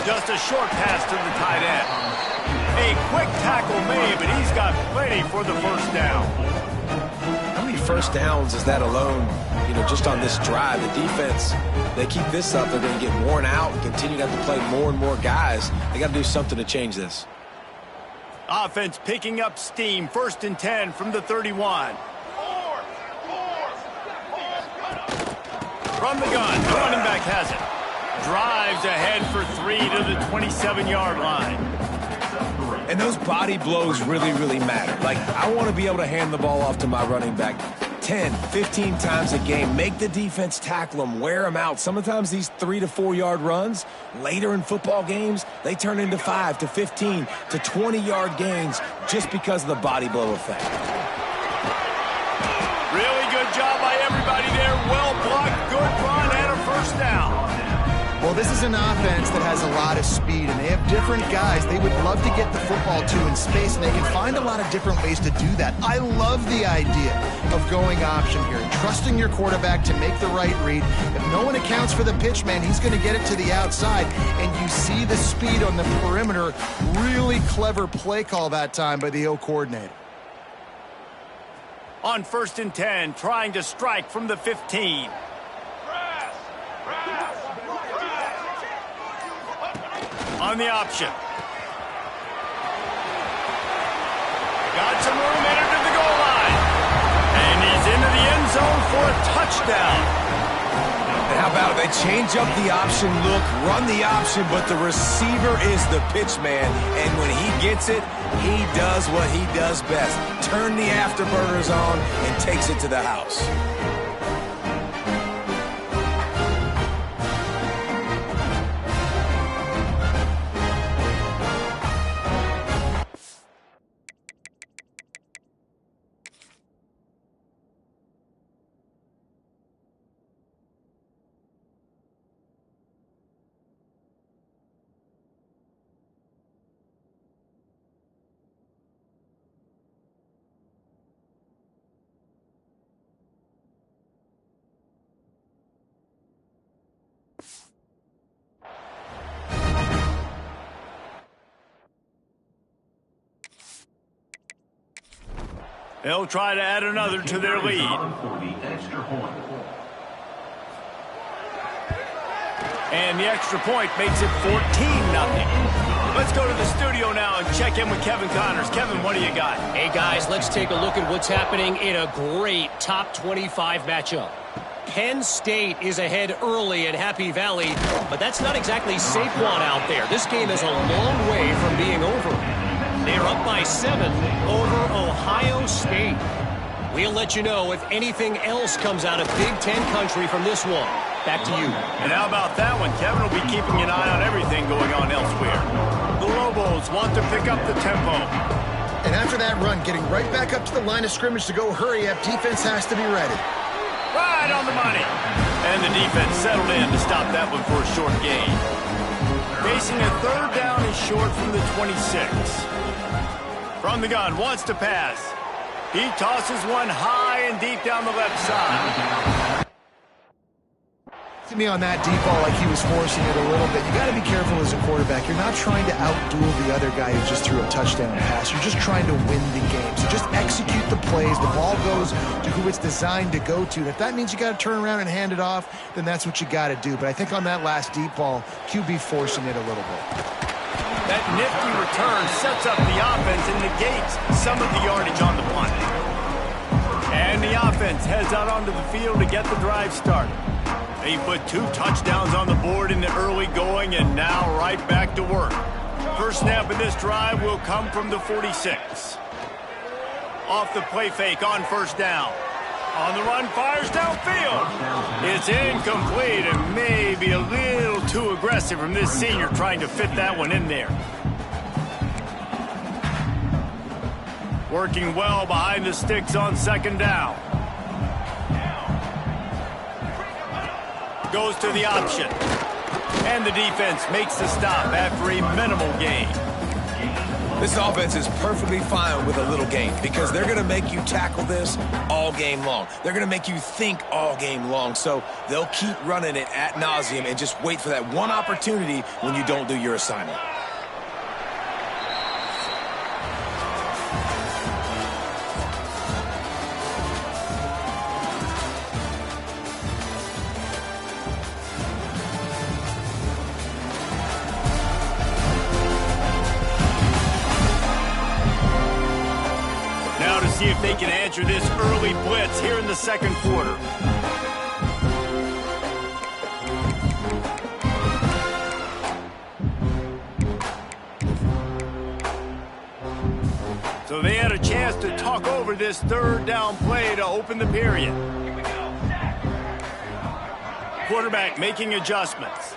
Just a short pass to the tight end. A quick tackle made, but he's got plenty for the first down. How many first downs is that alone, just on this drive? The defense, they keep this up, they're going to get worn out and continue to have to play more and more guys. They got to do something to change this. Offense picking up steam. First and 10 from the 31. From the gun, the running back has it. Drives ahead for 3 to the 27-yard line. And those body blows really, really matter. Like, I want to be able to hand the ball off to my running back 10, 15 times a game. Make the defense tackle them, wear them out. Sometimes these 3 to 4 yard runs, later in football games, they turn into 5 to 15 to 20-yard gains just because of the body blow effect. Really good job by everybody there. Well blocked, good run, and a first down. Well, this is an offense that has a lot of speed, and they have different guys they would love to get the football to in space, and they can find a lot of different ways to do that. I love the idea of going option here and trusting your quarterback to make the right read. If no one accounts for the pitch, man, he's going to get it to the outside, and you see the speed on the perimeter. Really clever play call that time by the O coordinator. On 1st and 10, trying to strike from the 15. On the option. Got some room, entered to the goal line. And he's into the end zone for a touchdown. And how about they change up the option look, run the option, but the receiver is the pitch man. And when he gets it, he does what he does best. Turn the afterburners on and takes it to the house. They'll try to add another to their lead. And the extra point makes it 14-0. Let's go to the studio now and check in with Kevin Connors. Kevin, what do you got? Hey, guys, let's take a look at what's happening in a great top 25 matchup. Penn State is ahead early at Happy Valley, but that's not exactly Saquon out there. This game is a long way from being over. They're up by 7 over Ohio State. We'll let you know if anything else comes out of Big Ten country from this one. Back to you. And how about that one? Kevin will be keeping an eye on everything going on elsewhere. The Lobos want to pick up the tempo. And after that run, getting right back up to the line of scrimmage to go hurry up, defense has to be ready. Right on the money. And the defense settled in to stop that one for a short gain. Facing a 3rd down and short from the 26. From the gun, wants to pass. He tosses one high and deep down the left side. To me on that deep ball, like he was forcing it a little bit. You got to be careful as a quarterback. You're not trying to outduel the other guy who just threw a touchdown pass. You're just trying to win the game. So just execute the plays. The ball goes to who it's designed to go to. And if that means you got to turn around and hand it off, then that's what you got to do. But I think on that last deep ball, QB forcing it a little bit. That nifty return sets up the offense and negates some of the yardage on the punt. And the offense heads out onto the field to get the drive started. They put 2 touchdowns on the board in the early going and now right back to work. First snap of this drive will come from the 46. Off the play fake on 1st down. On the run, fires downfield. It's incomplete and maybe a little too aggressive from this senior trying to fit that one in there. Working well behind the sticks on 2nd down. Goes to the option. And the defense makes the stop after a minimal gain. This offense is perfectly fine with a little game because they're going to make you tackle this all game long. They're going to make you think all game long. So they'll keep running it ad nauseum and just wait for that one opportunity when you don't do your assignment. See if they can answer this early blitz here in the 2nd quarter. So they had a chance to talk over this 3rd down play to open the period. Quarterback making adjustments.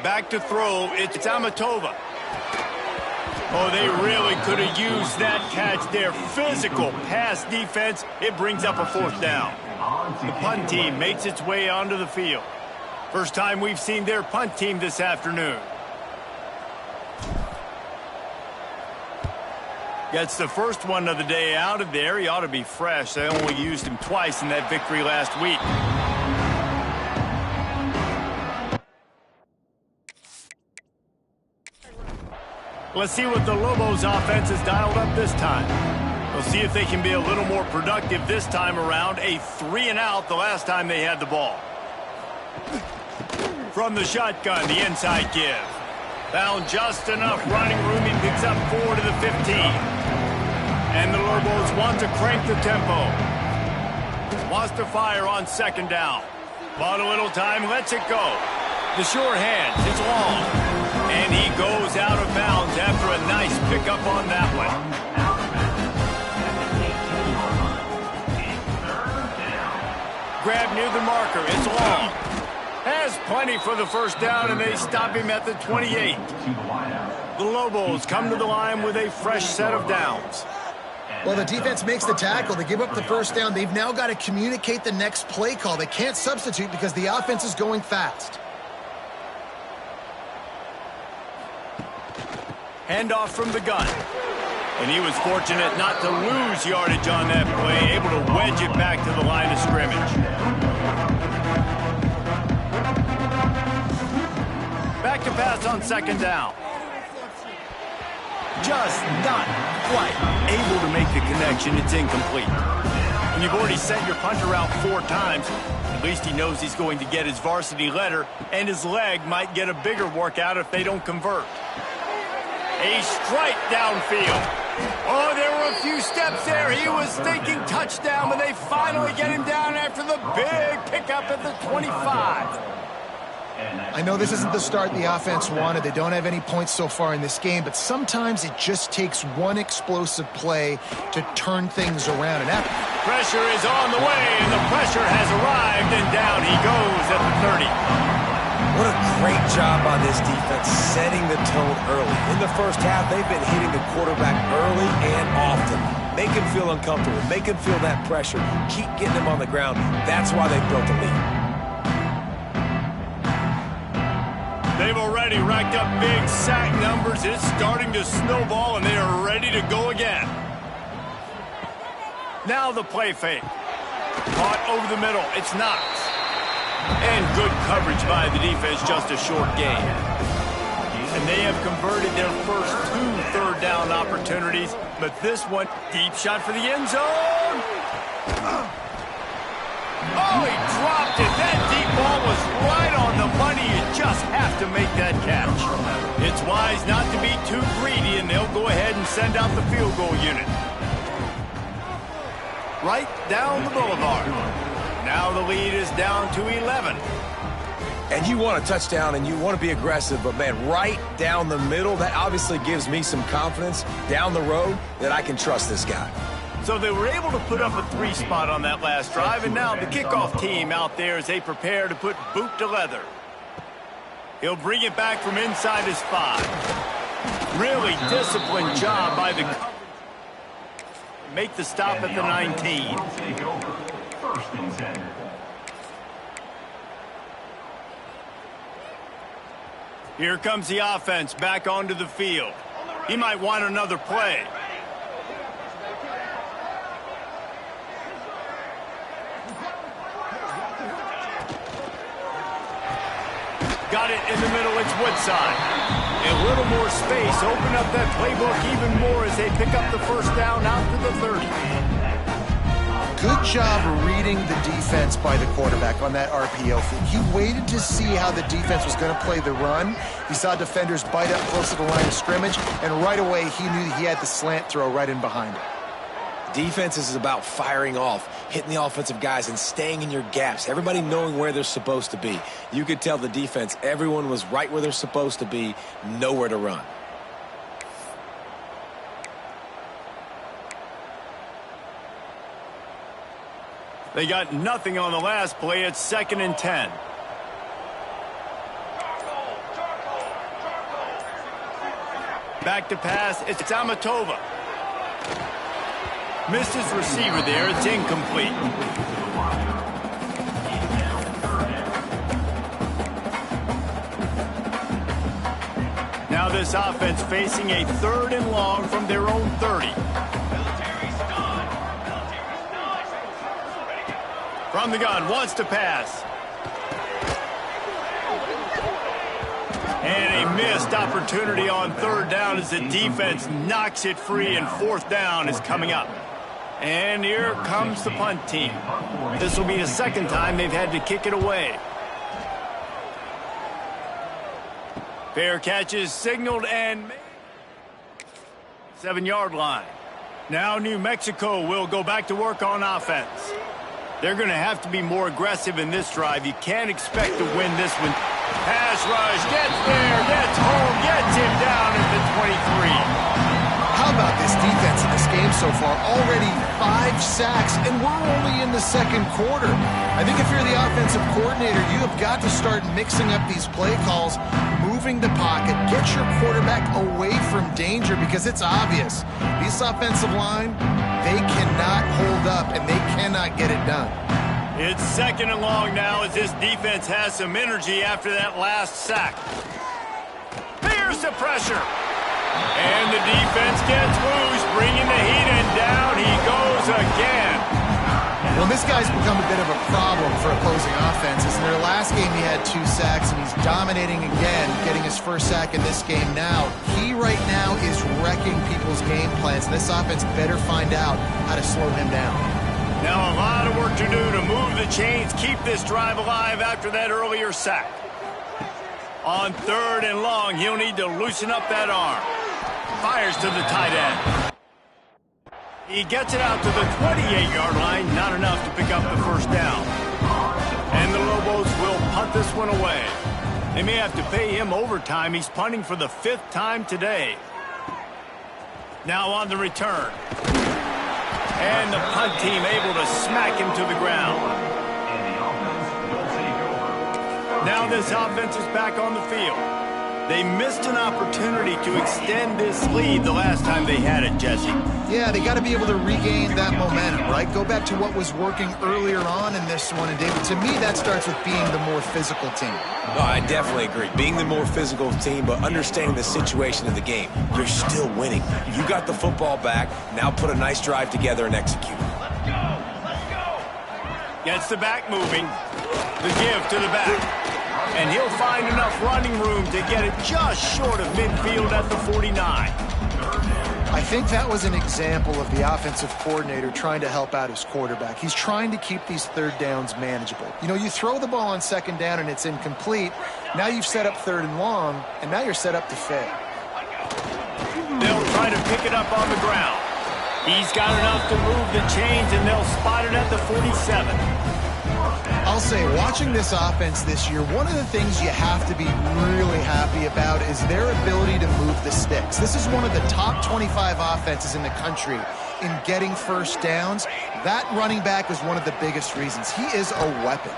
Back to throw, it's Amatova. Oh, they really could have used that catch there. Physical pass defense. It brings up a 4th down. The punt team makes its way onto the field. First time we've seen their punt team this afternoon. Gets the first one of the day out of there. He ought to be fresh. They only used him twice in that victory last week. Let's see what the Lobos offense has dialed up this time. We'll see if they can be a little more productive this time around. A 3-and-out the last time they had the ball. From the shotgun, the inside give. Found just enough running room. He picks up 4 to the 15. And the Lobos want to crank the tempo. Wants to fire on 2nd down. Bought a little time, lets it go. The short hand is long. And he goes out of bounds after a nice pickup on that one. Grab near the marker. It's long. Has plenty for the 1st down, and they stop him at the 28. The Lobos come to the line with a fresh set of downs. Well, the defense makes the tackle. They give up the 1st down. They've now got to communicate the next play call. They can't substitute because the offense is going fast. Handoff from the gun. And he was fortunate not to lose yardage on that play, able to wedge it back to the line of scrimmage. Back to pass on 2nd down. Just not quite able to make the connection. It's incomplete. When you've already sent your punter out 4 times, at least he knows he's going to get his varsity letter, and his leg might get a bigger workout if they don't convert. A strike downfield. Oh, there were a few steps there. He was thinking touchdown, but they finally get him down after the big pickup at the 25. I know this isn't the start the offense wanted. They don't have any points so far in this game, but sometimes it just takes one explosive play to turn things around. And pressure is on the way, and the pressure has arrived, and down he goes at the 30. What a great job by this defense setting the tone early. In the 1st half, they've been hitting the quarterback early and often. Make him feel uncomfortable. Make him feel that pressure. Keep getting him on the ground. That's why they built a lead. They've already racked up big sack numbers. It's starting to snowball, and they are ready to go again. Now the play fake. Caught over the middle. It's Knox. And good coverage by the defense, just a short gain. And they have converted their first 2 3rd down opportunities, but this one, deep shot for the end zone. Oh, he dropped it. That deep ball was right on the money. You just have to make that catch. It's wise not to be too greedy, and they'll go ahead and send out the field goal unit. Right down the boulevard. Now the lead is down to 11. And you want a touchdown and you want to be aggressive, but man, right down the middle, that obviously gives me some confidence down the road that I can trust this guy. So they were able to put up a 3 spot on that last drive, and now the kickoff team out there as they prepare to put boot to leather. He'll bring it back from inside his 5. Really disciplined job by the coverage. Make the stop at the 19. First and 10. Here comes the offense back onto the field. He might want another play. Got it in the middle. It's Woodside. A little more space. Open up that playbook even more as they pick up the 1st down out to the 30. Good job reading the defense by the quarterback on that RPO feed. He waited to see how the defense was going to play the run. He saw defenders bite up close to the line of scrimmage, and right away he knew he had the slant throw right in behind it. Defense is about firing off, hitting the offensive guys, and staying in your gaps. Everybody knowing where they're supposed to be. You could tell the defense, everyone was right where they're supposed to be, nowhere to run. They got nothing on the last play. It's 2nd and 10. Back to pass. It's Amatova. Missed his receiver there. It's incomplete. Now this offense facing a 3rd and long from their own 30. From the gun, wants to pass. And a missed opportunity on 3rd down as the defense knocks it free, and 4th down is coming up. And here comes the punt team. This will be the 2nd time they've had to kick it away. Fair catch is signaled and 7-yard line. Now New Mexico will go back to work on offense. They're going to have to be more aggressive in this drive. You can't expect to win this one. Pass rush, gets there, gets home, gets him down at the 23. How about this defense in this game so far? Already 5 sacks, and we're only in the 2nd quarter. I think if you're the offensive coordinator, you have got to start mixing up these play calls, moving the pocket, get your quarterback away from danger, because it's obvious. This offensive line, they cannot hold up, and they cannot get it done. It's 2nd and long now as this defense has some energy after that last sack. Here's the pressure. And the defense gets loose, bringing the heat, and down he goes again. Well, this guy's become a bit of a problem for opposing offenses. In their last game, he had 2 sacks, and he's dominating again, getting his 1st sack in this game now. He right now is wrecking people's game plans, and this offense better find out how to slow him down. Now a lot of work to do to move the chains, keep this drive alive after that earlier sack. On 3rd and long, he'll need to loosen up that arm. Fires to the tight end. He gets it out to the 28-yard line, not enough to pick up the 1st down. And the Lobos will punt this one away. They may have to pay him overtime. He's punting for the 5th time today. Now on the return. And the punt team able to smack him to the ground. Now this offense is back on the field. They missed an opportunity to extend this lead the last time they had it, Jesse. Yeah, they got to be able to regain that momentum, right? Go back to what was working earlier on in this one. And, David, to me, that starts with being the more physical team. No, I definitely agree. Being the more physical team, but understanding the situation of the game. You're still winning. You got the football back. Now put a nice drive together and execute. Let's go! Gets the back moving. The give to the back. And he'll find enough running room to get it just short of midfield at the 49. I think that was an example of the offensive coordinator trying to help out his quarterback. He's trying to keep these 3rd downs manageable. You know, you throw the ball on 2nd down and it's incomplete. Now you've set up 3rd and long, and now you're set up to fail. They'll try to pick it up on the ground. He's got enough to move the chains, and they'll spot it at the 47. I'll say, watching this offense this year, one of the things you have to be really happy about is their ability to move the sticks. This is one of the top 25 offenses in the country in getting 1st downs. That running back is one of the biggest reasons. He is a weapon.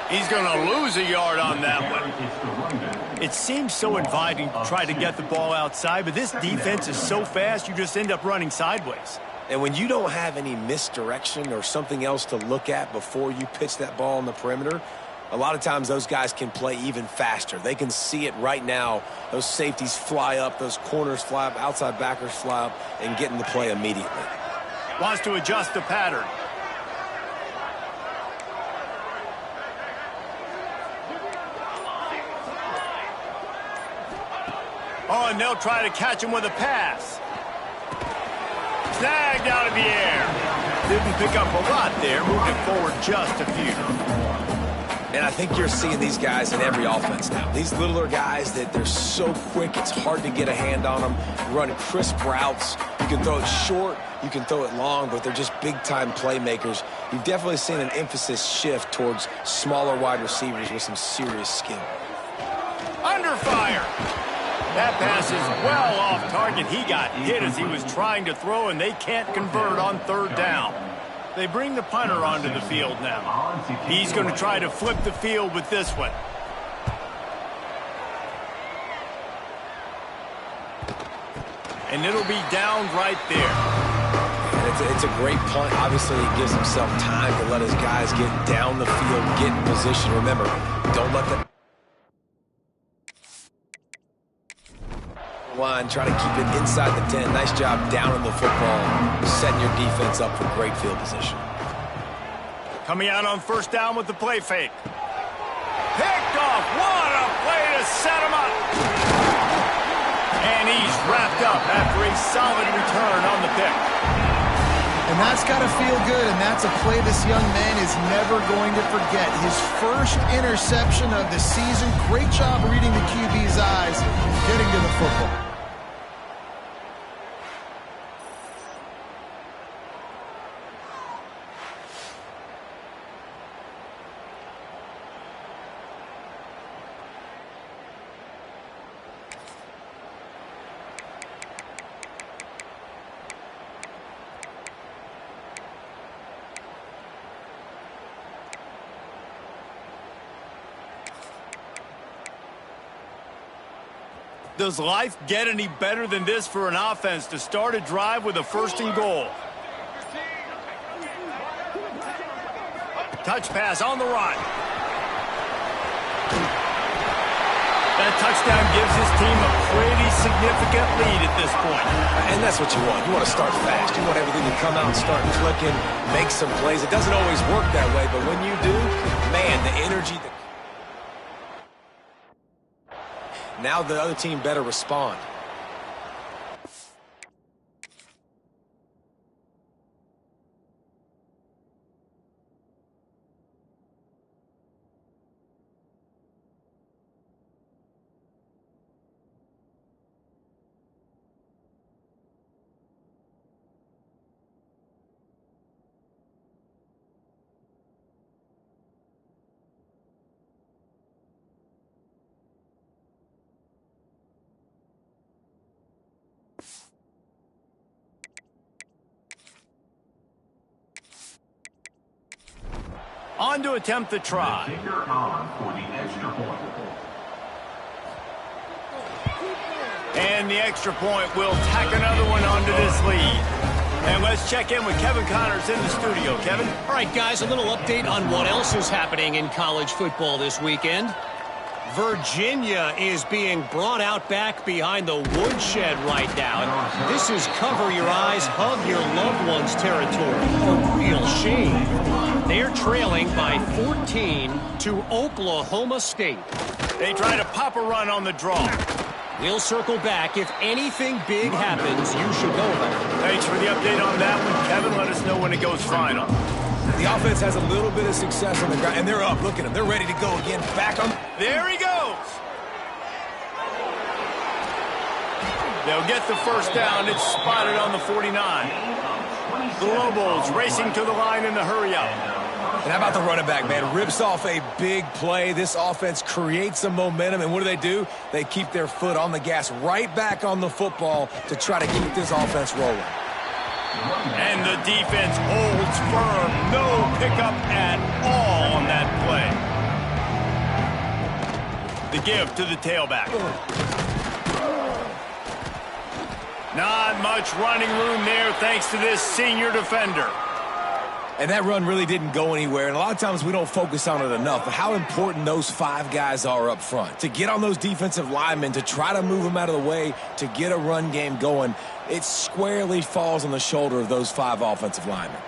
He's going to lose a yard on that one. It seems so inviting to try to get the ball outside, but this defense is so fast, you just end up running sideways. And when you don't have any misdirection or something else to look at before you pitch that ball on the perimeter, a lot of times those guys can play even faster. They can see it right now. Those safeties fly up, those corners fly up, outside backers fly up, and get in the play immediately. Wants to adjust the pattern. Oh, and they'll try to catch him with a pass. Snagged out of the air. Didn't pick up a lot there, moving forward just a few. And I think you're seeing these guys in every offense now. These littler guys that they're so quick, it's hard to get a hand on them. Run crisp routes. You can throw it short, you can throw it long, but they're just big-time playmakers. You've definitely seen an emphasis shift towards smaller wide receivers with some serious skill. Under fire. That pass is well off target. He got hit as he was trying to throw, and they can't convert on 3rd down. They bring the punter onto the field now. He's going to try to flip the field with this one. and it'll be down right there. It's a great punt. Obviously, he gives himself time to let his guys get down the field, get in position. Remember, don't let the line try to keep it inside the 10. Nice job down in the football, setting your defense up for great field position. Coming out on first down with the play fake. Picked off. What a play to set him up. And he's wrapped up after a solid return on the pick. And that's got to feel good, and that's a play this young man is never going to forget. His first interception of the season. Great job reading the QB's eyes and getting to the football. Does life get any better than this for an offense to start a drive with a 1st and goal? Touch pass on the run. That touchdown gives his team a pretty significant lead at this point. And that's what you want. You want to start fast. You want everything to come out and start clicking, make some plays. It doesn't always work that way, but when you do, man, the energy... Now the other team better respond. On to attempt the try. The kicker on for the extra point. And the extra point will tack another one onto this lead. And let's check in with Kevin Connors in the studio. Kevin? All right, guys, a little update on what else is happening in college football this weekend. Virginia is being brought out back behind the woodshed right now. This is cover your eyes, hug your loved ones territory. A real shame. They're trailing by 14 to Oklahoma State. They try to pop a run on the draw. We'll circle back. If anything big happens, you should know about it. Thanks for the update on that one, Kevin. Let us know when it goes final. The offense has a little bit of success on the ground, and they're up. Look at them. They're ready to go again. Back on. There he goes. They'll get the first down. It's spotted on the 49. The Lobos racing to the line in the hurry-up. And how about the running back, man? Rips off a big play. This offense creates some momentum, and what do? They keep their foot on the gas right back on the football to try to keep this offense rolling. And the defense holds firm. No pickup at all on that play. The give to the tailback. Not much running room there thanks to this senior defender. And that run really didn't go anywhere, and a lot of times we don't focus on it enough, but how important those 5 guys are up front. To get on those defensive linemen, to try to move them out of the way, to get a run game going, it squarely falls on the shoulder of those 5 offensive linemen.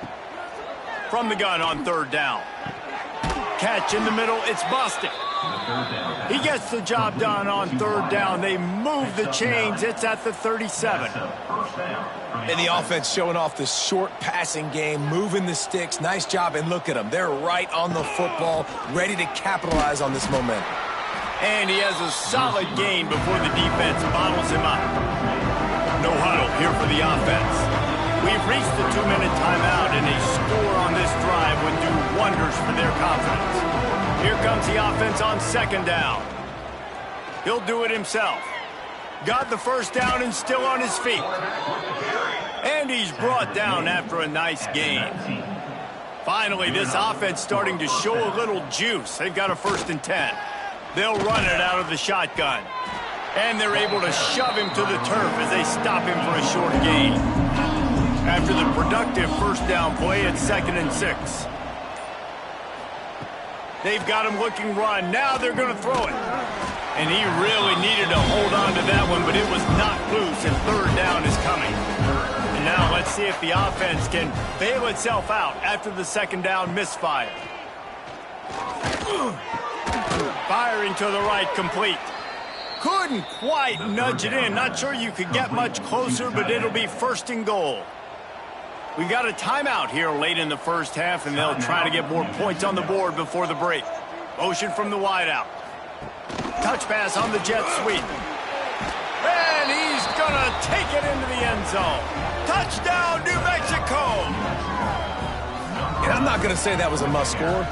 From the gun on third down. Catch in the middle, it's busted. He gets the job done on third down. They move the chains. It's at the 37. And the offense showing off the short passing game, moving the sticks. Nice job, and look at them. They're right on the football, ready to capitalize on this momentum. And he has a solid gain before the defense bottles him up. No huddle here for the offense. We've reached the 2-minute timeout, and a score on this drive would do wonders for their confidence. Here comes the offense on second down. He'll do it himself. Got the first down and still on his feet. And he's brought down after a nice gain. Finally, this offense starting to show a little juice. They've got a 1st and 10. They'll run it out of the shotgun. And they're able to shove him to the turf as they stop him for a short gain. After the productive first down play, it's 2nd and 6. They've got him looking run. Now they're going to throw it. And he really needed to hold on to that one, but it was knocked loose, and 3rd down is coming. And now let's see if the offense can bail itself out after the 2nd down misfire. Firing to the right, complete. Couldn't quite nudge it in. Not sure you could get much closer, but it'll be 1st and goal. We've got a timeout here late in the first half, and they'll try to get more points on the board before the break. Motion from the wideout. Touch pass on the jet sweep. And he's going to take it into the end zone. Touchdown, New Mexico! And I'm not going to say that was a must-score,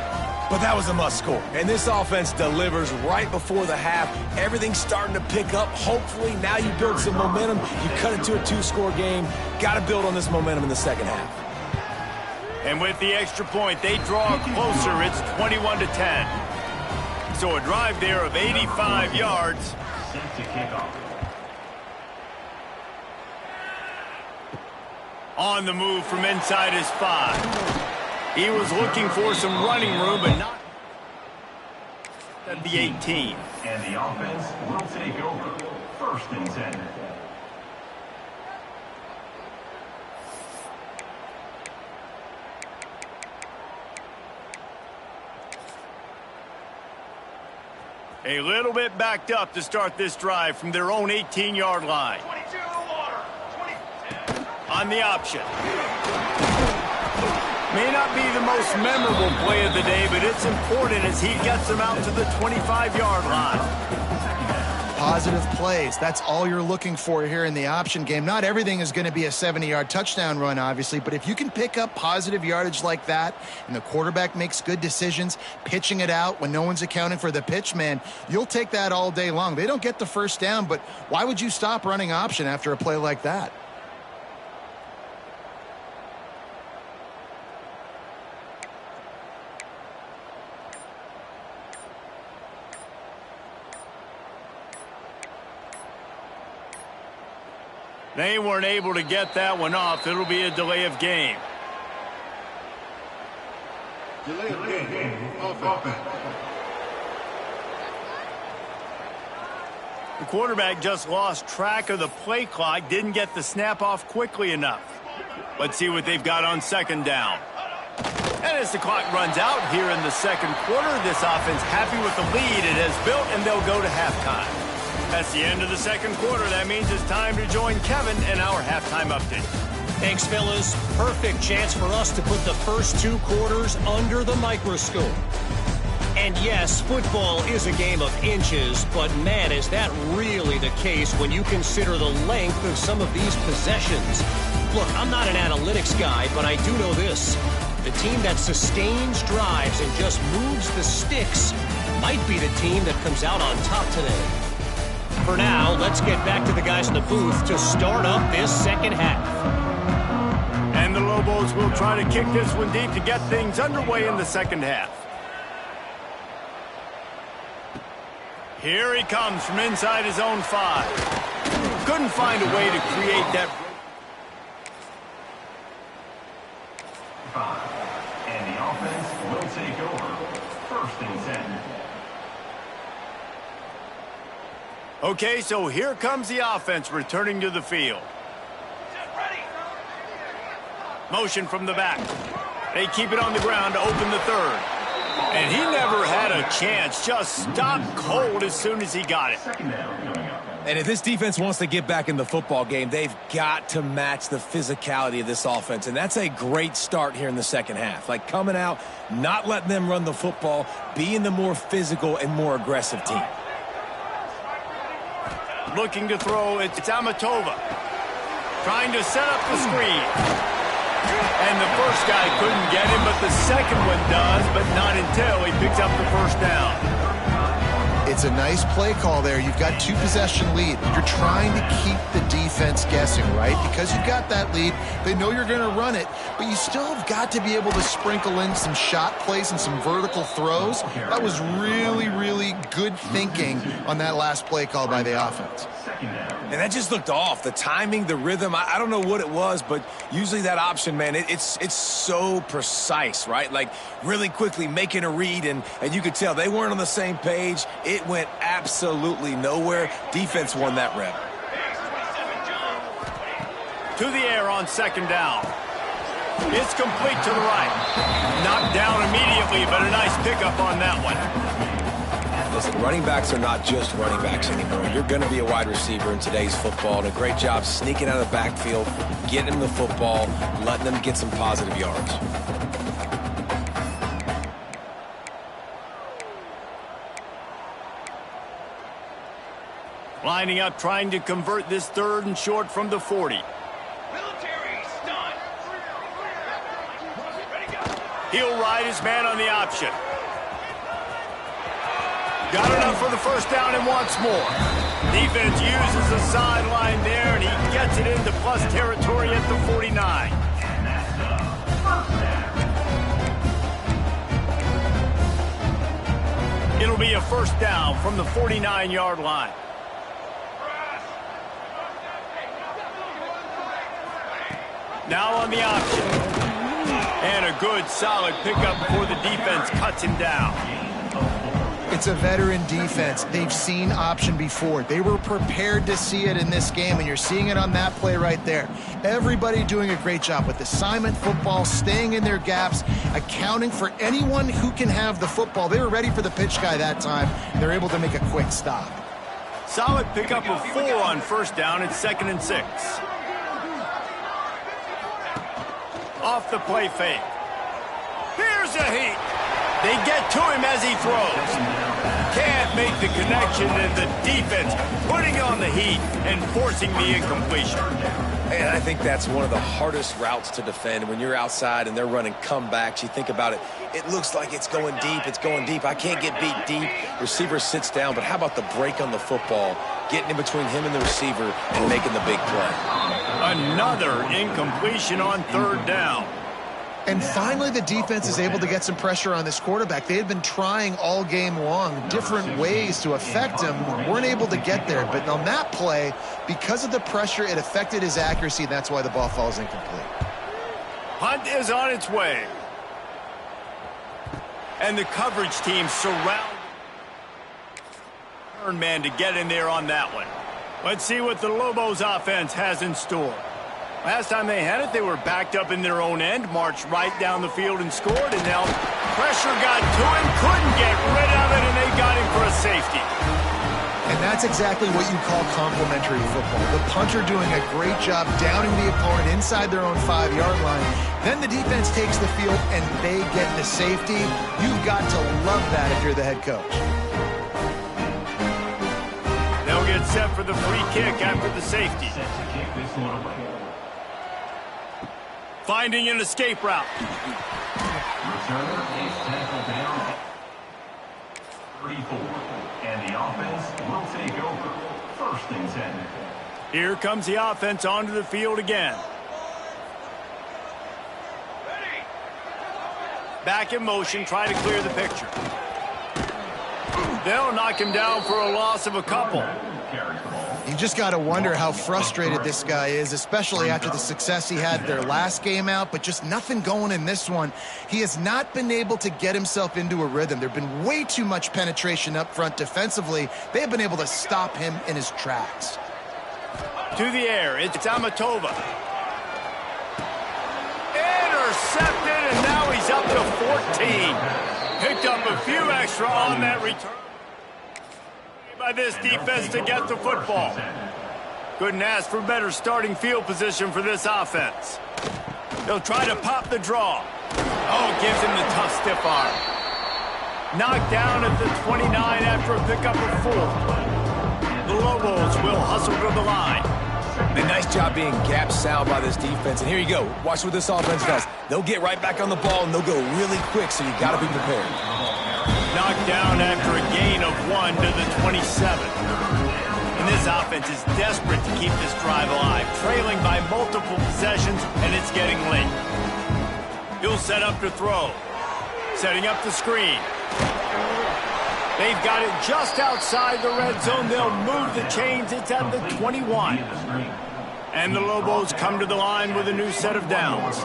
but that was a must-score. And this offense delivers right before the half. Everything's starting to pick up. Hopefully, now you build some momentum. You cut it to a 2-score game. Got to build on this momentum in the second half. And with the extra point, they draw closer. It's 21-10. So a drive there of 85 yards. Set to kick off. On the move from inside his 5. He was looking for some running room, but not at the 18. And the offense will take over. 1st and 10. A little bit backed up to start this drive from their own 18-yard line. 22 water. 20. On the option. May not be the most memorable play of the day, but it's important as he gets them out to the 25-yard line. Positive plays. That's all you're looking for here in the option game. Not everything is going to be a 70-yard touchdown run, obviously, but if you can pick up positive yardage like that and the quarterback makes good decisions, pitching it out when no one's accounting for the pitch, man, you'll take that all day long. They don't get the first down, but why would you stop running option after a play like that? They weren't able to get that one off. It'll be a delay of game. Delay of game. Offense. The quarterback just lost track of the play clock, didn't get the snap off quickly enough. Let's see what they've got on 2nd down. And as the clock runs out here in the 2nd quarter, this offense happy with the lead it has built, and they'll go to halftime. That's the end of the 2nd quarter. That means it's time to join Kevin in our halftime update. Thanks, fellas. Perfect chance for us to put the first 2 quarters under the microscope. And yes, football is a game of inches, but man, is that really the case when you consider the length of some of these possessions. Look, I'm not an analytics guy, but I do know this. The team that sustains drives and just moves the sticks might be the team that comes out on top today. For now, let's get back to the guys in the booth to start up this 2nd half. And the Lobos will try to kick this one deep to get things underway in the 2nd half. Here he comes from inside his own 5. Couldn't find a way to create that. 5. And the offense will take over. 1st and 10. Okay, so here comes the offense returning to the field. Motion from the back. They keep it on the ground to open the 3rd. And he never had a chance. Just stopped cold as soon as he got it. 2nd down coming up. And if this defense wants to get back in the football game, they've got to match the physicality of this offense. And that's a great start here in the 2nd half. Like coming out, not letting them run the football, being the more physical and more aggressive team. Looking to throw, it's Amatova. Trying to set up the screen. And the first guy couldn't get him, but the second one does, but not until he picks up the 1st down. It's a nice play call there. You've got 2-possession lead. You're trying to keep the defense guessing, right? Because you've got that lead. They know you're going to run it, but you still have got to be able to sprinkle in some shot plays and some vertical throws. That was really, really good thinking on that last play call by the offense. And that just looked off. The timing, the rhythm, I don't know what it was, but usually that option, man, it's so precise, right? Like really quickly making a read, and you could tell they weren't on the same page. It went absolutely nowhere. Defense won that rep. To the air on second down. It's complete to the right. Knocked down immediately, but a nice pickup on that one. Listen, running backs are not just running backs anymore. You're going to be a wide receiver in today's football, and a great job sneaking out of the backfield, getting them the football, letting them get some positive yards. Lining up, trying to convert this 3rd and short from the 40. He'll ride his man on the option. Got enough for the first down and wants more. Defense uses the sideline there, and he gets it into plus territory at the 49. It'll be a first down from the 49-yard line. Now on the option. And a good, solid pickup before the defense cuts him down. It's a veteran defense. They've seen option before. They were prepared to see it in this game, and you're seeing it on that play right there. Everybody doing a great job with assignment football, staying in their gaps, accounting for anyone who can have the football. They were ready for the pitch guy that time. They're able to make a quick stop. Solid pickup of 4 on first down. It's 2nd and 6. Off the play fake. Here's a heat. They get to him as he throws. Can't make the connection, and the defense putting on the heat and forcing the incompletion. And I think that's one of the hardest routes to defend. When you're outside and they're running comebacks, you think about it, it looks like it's going deep, I can't get beat deep. Receiver sits down, but how about the break on the football, getting in between him and the receiver and making the big play. Another incompletion on 3rd down. And finally, the defense is able to get some pressure on this quarterback. They had been trying all game long different ways to affect him. Weren't able to get there. But on that play, because of the pressure, it affected his accuracy. That's why the ball falls incomplete. Hunt is on its way. And the coverage team surround man to get in there on that one. Let's see what the Lobos offense has in store. Last time they had it, they were backed up in their own end, marched right down the field and scored, and now pressure got to him, couldn't get rid of it, and they got him for a safety. And that's exactly what you call complementary football. The punter doing a great job downing the opponent inside their own 5-yard line. Then the defense takes the field, and they get the safety. You've got to love that if you're the head coach. They'll get set for the free kick after the safety. Finding an escape route. Returner is tackled down 34, and the offense will take over. 1st and 10. Here comes the offense onto the field again. Back in motion, try to clear the picture. They'll knock him down for a loss of a couple. You just got to wonder how frustrated this guy is, especially after the success he had their last game out, but just nothing going in this one. He has not been able to get himself into a rhythm. There have been way too much penetration up front defensively. They have been able to stop him in his tracks. To the air, it's Amatova. Intercepted, and now he's up to 14. Picked up a few extra on that return by this defense to get the football. Couldn't ask for better starting field position for this offense. They'll try to pop the draw. Oh, gives him the tough stiff arm. Knocked down at the 29 after a pickup of 4. The Lobos will hustle to the line. A nice job being gap sound by this defense. And here you go. Watch what this offense does. They'll get right back on the ball, and they'll go really quick, so you got to be prepared. Knocked down after a gain of 1 to the 27. And this offense is desperate to keep this drive alive, trailing by multiple possessions, and it's getting late. He'll set up to throw. Setting up the screen. They've got it just outside the red zone. They'll move the chains. It's at the 21. And the Lobos come to the line with a new set of downs.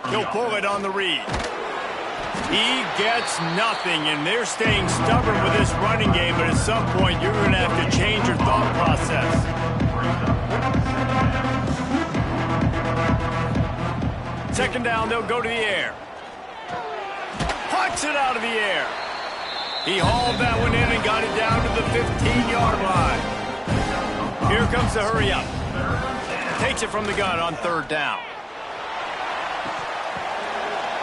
He'll pull it on the read. He gets nothing, and they're staying stubborn with this running game, but at some point you're going to have to change your thought process. Second down, they'll go to the air. Pucks it out of the air. He hauled that one in and got it down to the 15-yard line. Here comes the hurry up. Takes it from the gun on third down.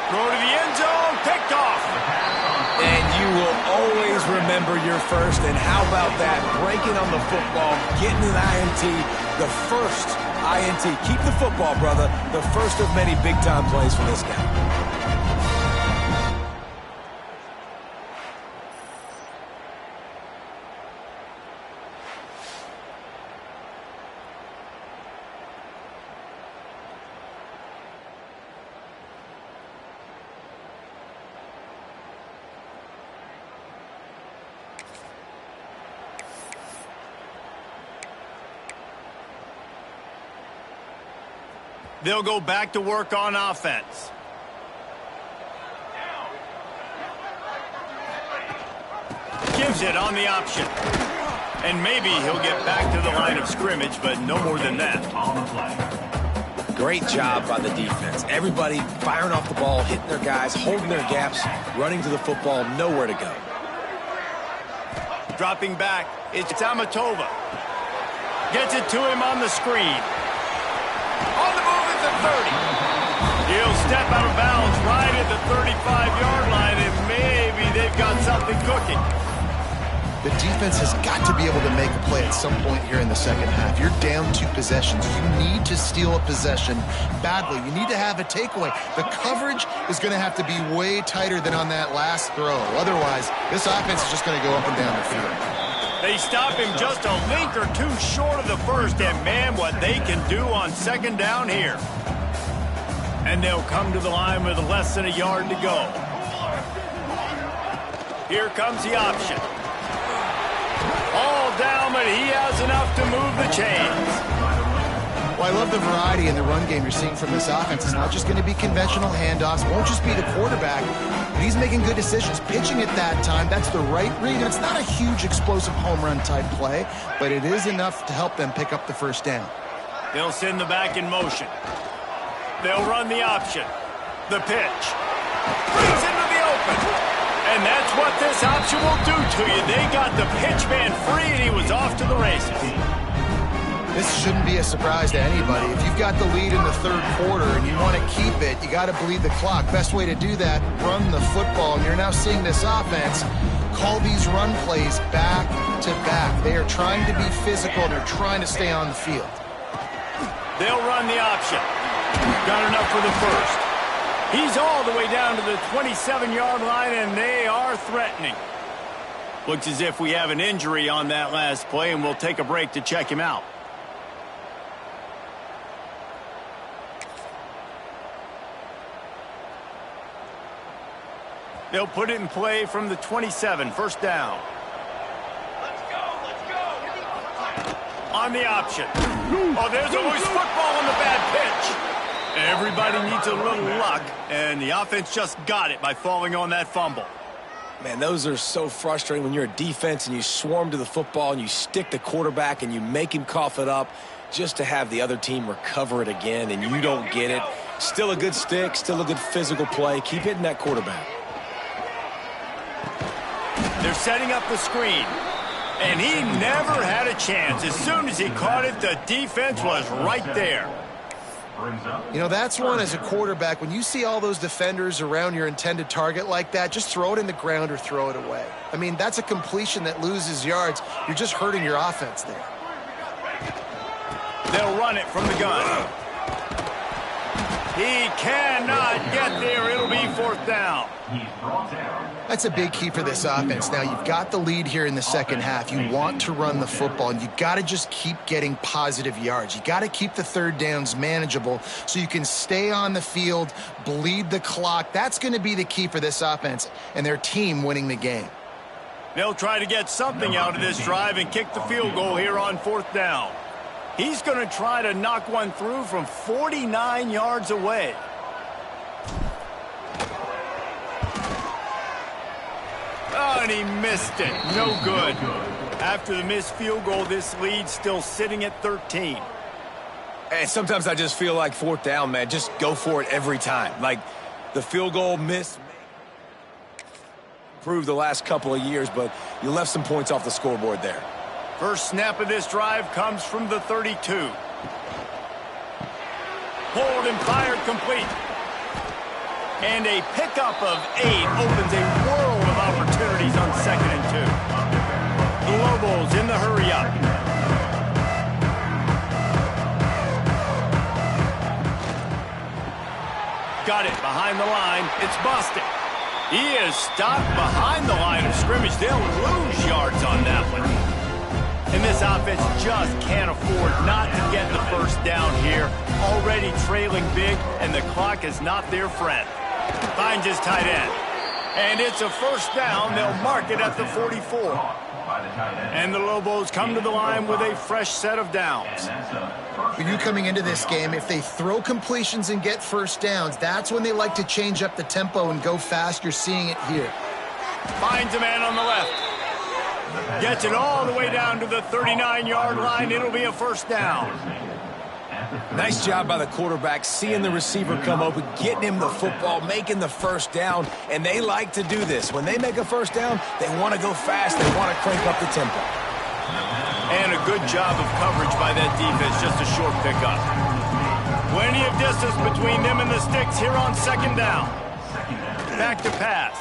Throw to the end zone, picked off. And you will always remember your first. And how about that? Breaking on the football, getting an INT, the first INT. Keep the football, brother. The first of many big-time plays for this guy. They'll go back to work on offense. Gives it on the option. And maybe he'll get back to the line of scrimmage, but no more than that. Great job by the defense. Everybody firing off the ball, hitting their guys, holding their gaps, running to the football, nowhere to go. Dropping back, it's Amatova. Gets it to him on the screen. On the move at the 30. He'll step out of bounds right at the 35-yard line, and maybe they've got something cooking. The defense has got to be able to make a play at some point here in the second half. You're down 2 possessions. You need to steal a possession badly. You need to have a takeaway. The coverage is going to have to be way tighter than on that last throw. Otherwise, this offense is just going to go up and down the field. They stop him just a link or 2 short of the first, and man, what they can do on second down here. And they'll come to the line with less than a yard to go. Here comes the option. All down, but he has enough to move the chains. Well, I love the variety in the run game you're seeing from this offense. It's not just going to be conventional handoffs. Won't just be the quarterback. But he's making good decisions. Pitching at that time, that's the right read. And it's not a huge explosive home run type play, but it is enough to help them pick up the first down. They'll send the back in motion. They'll run the option. The pitch. Brings into the open. And that's what this option will do to you. They got the pitch man free, and he was off to the races. This shouldn't be a surprise to anybody. If you've got the lead in the third quarter and you want to keep it, you got to bleed the clock. Best way to do that, run the football. And you're now seeing this offense call these run plays back to back. They are trying to be physical, and they're trying to stay on the field. They'll run the option. Got enough for the first. He's all the way down to the 27-yard line, and they are threatening. Looks as if we have an injury on that last play, and we'll take a break to check him out. They'll put it in play from the 27, first down. Let's go. On the option. Oh, there's a loose football on the bad pitch. Everybody needs a little luck, and the offense just got it by falling on that fumble. Man, those are so frustrating when you're a defense and you swarm to the football and you stick the quarterback and you make him cough it up just to have the other team recover it again, and you don't get it. Still a good stick, still a good physical play. Keep hitting that quarterback. They're setting up the screen, and he never had a chance. As soon as he caught it, the defense was right there. You know, that's one as a quarterback. When you see all those defenders around your intended target like that, just throw it in the ground or throw it away. I mean, that's a completion that loses yards. You're just hurting your offense there. They'll run it from the gun. He cannot get there. It'll be for fourth down. He's brought down. That's a big key for this offense. Now, you've got the lead here in the second half. You want to run the football, and you got to just keep getting positive yards. You got to keep the third downs manageable so you can stay on the field, bleed the clock. That's going to be the key for this offense and their team winning the game. They'll try to get something out of this drive and kick the field goal here on fourth down. He's going to try to knock one through from 49 yards away. Oh, and he missed it. No good. After the missed field goal, this lead's still sitting at 13. And sometimes I just feel like fourth down, man. Just go for it every time. Like the field goal miss proved the last couple of years, but you left some points off the scoreboard there. First snap of this drive comes from the 32. Pulled and fired complete. And a pickup of 8 opens a world of opportunities on 2nd and 2. The Lobos in the hurry up. Got it behind the line. It's Bostic. He is stopped behind the line of scrimmage. They'll lose yards on that one. And this offense just can't afford not to get the first down here. Already trailing big, and the clock is not their friend. Finds his tight end. And it's a first down. They'll mark it at the 44. And the Lobos come to the line with a fresh set of downs. For you coming into this game, if they throw completions and get first downs, that's when they like to change up the tempo and go fast. You're seeing it here. Finds a man on the left. Gets it all the way down to the 39-yard line. It'll be a first down. Nice job by the quarterback, seeing the receiver come open, getting him the football, making the first down, and they like to do this. When they make a first down, they want to go fast, they want to crank up the tempo. And a good job of coverage by that defense, just a short pickup. Plenty of distance between them and the sticks here on 2nd down. Back to pass.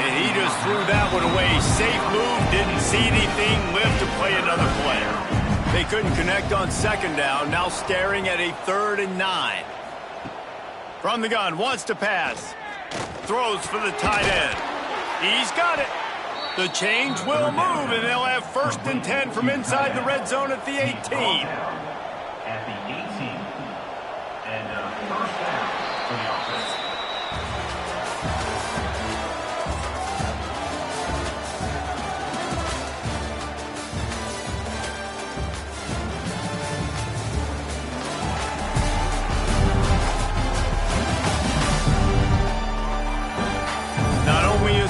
And he just threw that one away. Safe move, didn't see anything, lived to play another play. They couldn't connect on 2nd down, now staring at a 3rd and 9. From the gun, wants to pass. Throws for the tight end. He's got it. The change will move, and they'll have 1st and 10 from inside the red zone at the 18. At the 18. And first down for the offense.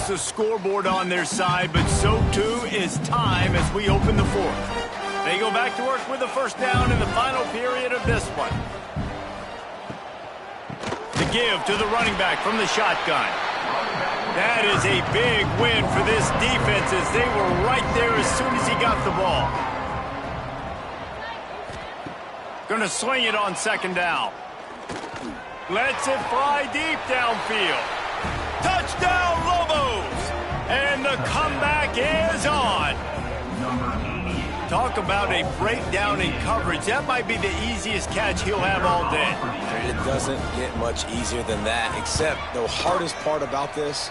The scoreboard on their side, but so too is time as we open the 4th. They go back to work with the first down in the final period of this one. The give to the running back from the shotgun. That is a big win for this defense as they were right there as soon as he got the ball. Gonna swing it on 2nd down. Lets it fly deep downfield. Touchdown, Lobos! And the comeback is on. Talk about a breakdown in coverage. That might be the easiest catch he'll have all day. It doesn't get much easier than that, except the hardest part about this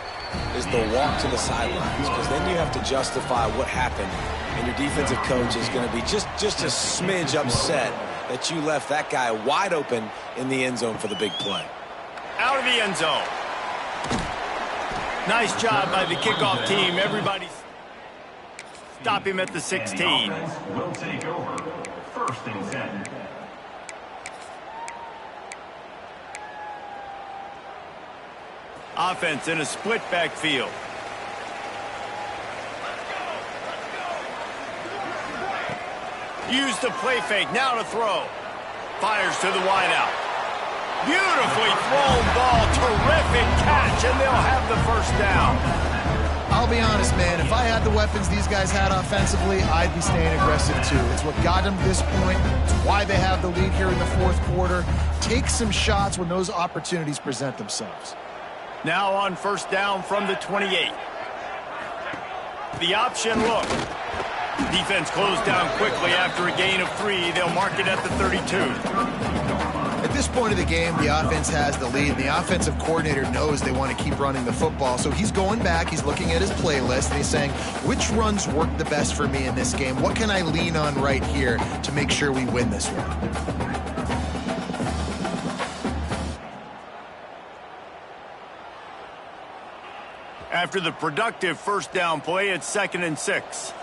is the walk to the sidelines, because then you have to justify what happened, and your defensive coach is going to be just a smidge upset that you left that guy wide open in the end zone for the big play. Out of the end zone. Nice job by the kickoff team. Everybody stop him at the 16. Will take over 1st and 10. Offense in a split backfield. Use the play fake. Now to throw. Fires to the wideout. Beautifully thrown ball. Terrific catch, and they'll have the first down. I'll be honest, man. If I had the weapons these guys had offensively, I'd be staying aggressive too. It's what got them to this point. It's why they have the lead here in the 4th quarter. Take some shots when those opportunities present themselves. Now on first down from the 28. The option look. Defense closed down quickly after a gain of 3. They'll mark it at the 32. this point of the game, the offense has the lead. The offensive coordinator knows they want to keep running the football. So he's going back, he's looking at his playlist, and he's saying, which runs work the best for me in this game? What can I lean on right here to make sure we win this one? After the productive first down play, it's 2nd and 6.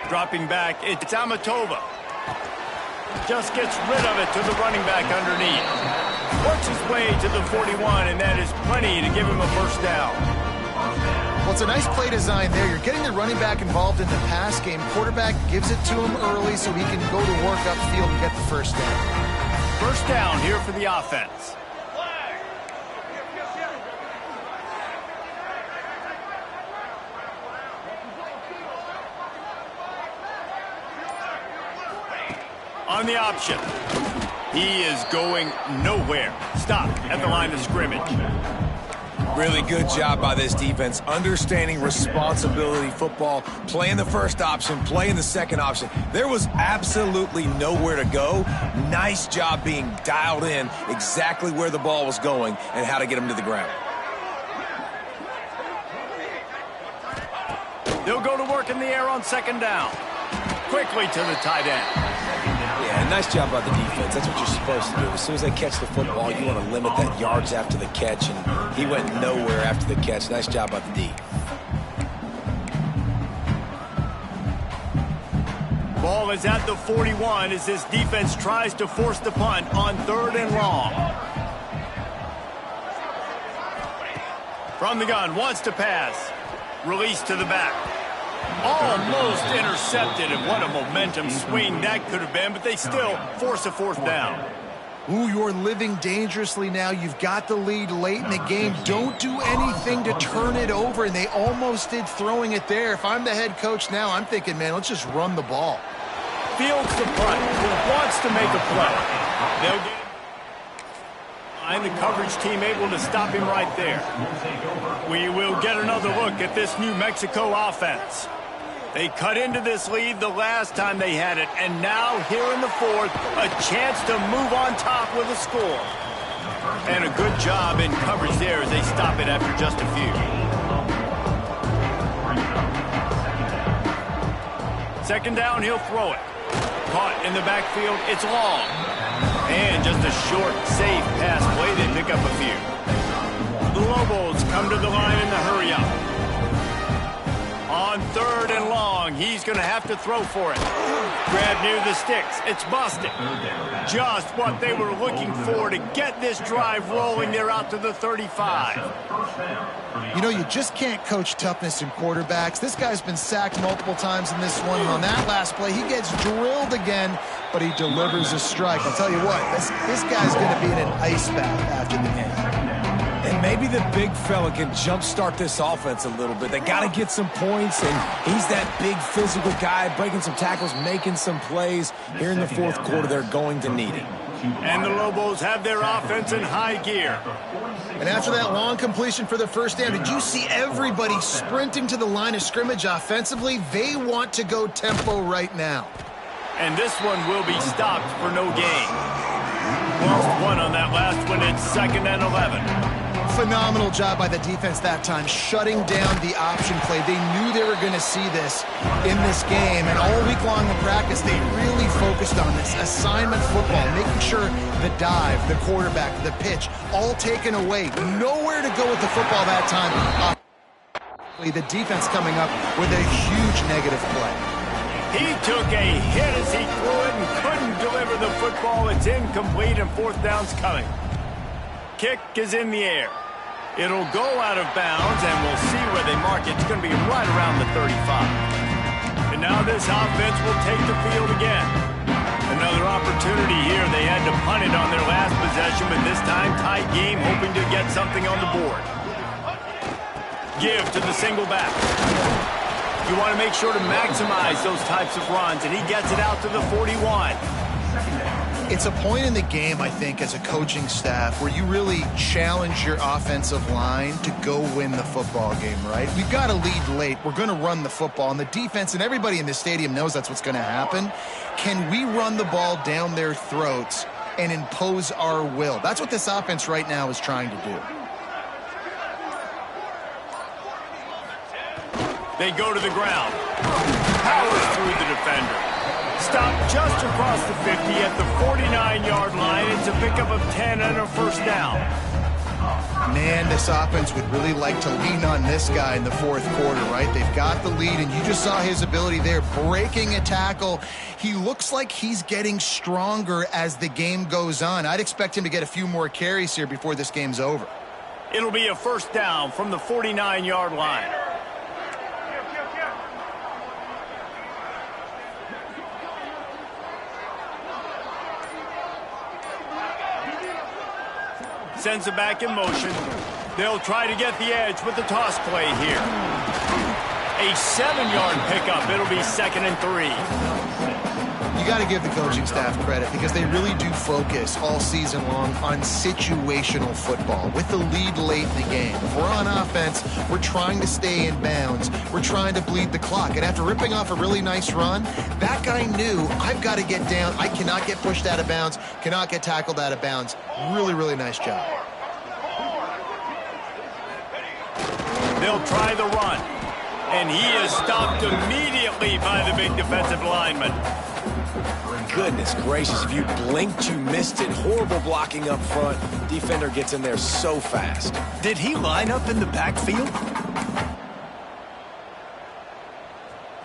Dropping back, it's Amatova. Just gets rid of it to the running back underneath. Works his way to the 41, and that is plenty to give him a first down. Well, it's a nice play design there. You're getting the running back involved in the pass game. Quarterback gives it to him early so he can go to work upfield and get the first down. First down here for the offense. On the option. He is going nowhere. Stop at the line of scrimmage. Really good job by this defense, understanding responsibility football, playing the first option, playing the second option. There was absolutely nowhere to go. Nice job being dialed in exactly where the ball was going and how to get him to the ground. They'll go to work in the air on 2nd down. Quickly to the tight end. Yeah, nice job by the defense. That's what you're supposed to do. As soon as they catch the football, you want to limit that yards after the catch, and he went nowhere after the catch. Nice job by the D. Ball is at the 41 as this defense tries to force the punt on 3rd and long. From the gun, wants to pass. Release to the back. Almost intercepted, and what a momentum swing that could have been, but they still force a 4th down. Ooh, you're living dangerously now. You've got the lead late in the game. Don't do anything to turn it over, and they almost did throwing it there. If I'm the head coach now, I'm thinking, man, let's just run the ball. Fields the punt. Wants to make a play. They'll get it. And the coverage team able to stop him right there. We will get another look at this New Mexico offense. They cut into this lead the last time they had it, and now here in the 4th, a chance to move on top with a score. And a good job in coverage there as they stop it after just a few. 2nd down, he'll throw it. Caught in the backfield, it's long. And just a short, safe pass play, they pick up a few. The Lobos come to the line in the hurry-up. On 3rd and long, he's going to have to throw for it. Grab near the sticks. It's busted. Just what they were looking for to get this drive rolling. They're out to the 35. You know, you just can't coach toughness in quarterbacks. This guy's been sacked multiple times in this one. And on that last play, he gets drilled again, but he delivers a strike. I'll tell you what, this guy's going to be in an ice bath after the game. And maybe the big fella can jumpstart this offense a little bit. They got to get some points, and he's that big physical guy, breaking some tackles, making some plays. Here in the 4th quarter, they're going to need it. And the Lobos have their offense in high gear. And after that long completion for the first down, did you see everybody sprinting to the line of scrimmage offensively? They want to go tempo right now. And this one will be stopped for no gain. Lost one on that last one. It's 2nd and 11. Phenomenal job by the defense that time, shutting down the option play. They knew they were going to see this in this game, and all week long in practice, they really focused on this assignment football, making sure the dive, the quarterback, the pitch, all taken away. Nowhere to go with the football that time. The defense coming up with a huge negative play. He took a hit as he threw it and couldn't deliver the football. It's incomplete, and 4th down's coming. Kick is in the air. It'll go out of bounds, and we'll see where they mark it. It's going to be right around the 35. And now this offense will take the field again. Another opportunity here. They had to punt it on their last possession, but this time tight game, hoping to get something on the board. Give to the single back. You want to make sure to maximize those types of runs, and he gets it out to the 41. It's a point in the game, I think, as a coaching staff where you really challenge your offensive line to go win the football game, right? We've got to lead late. We're going to run the football. And the defense and everybody in the stadium knows that's what's going to happen. Can we run the ball down their throats and impose our will? That's what this offense right now is trying to do. They go to the ground. Powers through the defender. Stopped just across the 50 at the 49-yard line. It's a pickup of 10 and a first down. Man, this offense would really like to lean on this guy in the fourth quarter, right? They've got the lead, and you just saw his ability there, breaking a tackle. He looks like he's getting stronger as the game goes on. I'd expect him to get a few more carries here before this game's over. It'll be a first down from the 49-yard line. Sends it back in motion. They'll try to get the edge with the toss play here. A 7-yard pickup. It'll be 2nd and 3. You got to give the coaching staff credit because they really do focus all season long on situational football with the lead late in the game. If we're on offense, we're trying to stay in bounds. We're trying to bleed the clock. And after ripping off a really nice run, that guy knew, I've got to get down. I cannot get pushed out of bounds, cannot get tackled out of bounds. Really, really nice job. They'll try the run. And he is stopped immediately by the big defensive lineman. Goodness gracious, if you blinked, you missed it. Horrible blocking up front. Defender gets in there so fast. Did he line up in the backfield?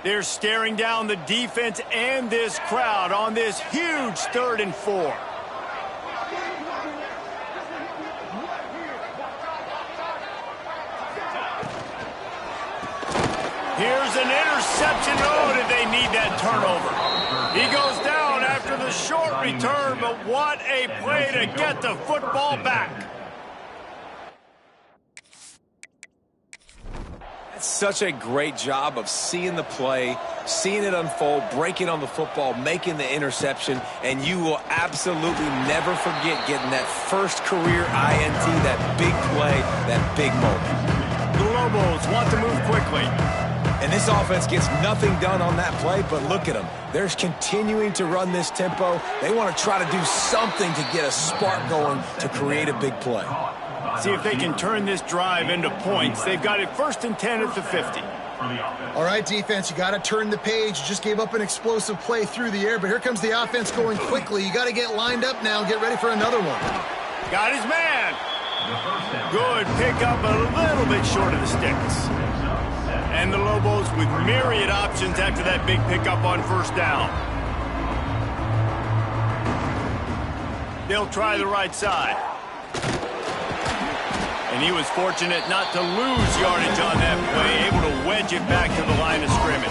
They're staring down the defense and this crowd on this huge 3rd and 4. Here's an interception. Oh, did they need that turnover? He goes down after the short return, but what a play to get the football back. That's such a great job of seeing the play, seeing it unfold, breaking on the football, making the interception, and you will absolutely never forget getting that first career INT, that big play, that big moment. The Lobos want to move quickly. And this offense gets nothing done on that play, but look at them. They're continuing to run this tempo. They want to try to do something to get a spark going to create a big play. See if they can turn this drive into points. They've got it 1st and 10 at the 50. All right, defense, you got to turn the page. You just gave up an explosive play through the air, but here comes the offense going quickly. You got to get lined up now and get ready for another one. Got his man. Good pickup, a little bit short of the sticks. And the Lobos with myriad options after that big pickup on first down. They'll try the right side. And he was fortunate not to lose yardage on that play, able to wedge it back to the line of scrimmage.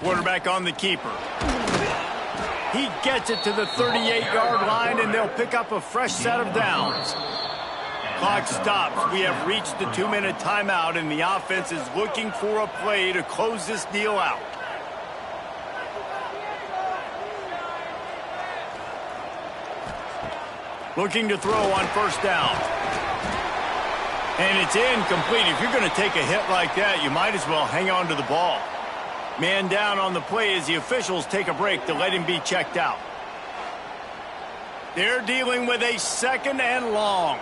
Quarterback on the keeper. He gets it to the 38-yard line, and they'll pick up a fresh set of downs. Clock stops. We have reached the 2-minute timeout, and the offense is looking for a play to close this deal out. Looking to throw on first down. And it's incomplete. If you're going to take a hit like that, you might as well hang on to the ball. Man down on the play as the officials take a break to let him be checked out. They're dealing with a 2nd and long.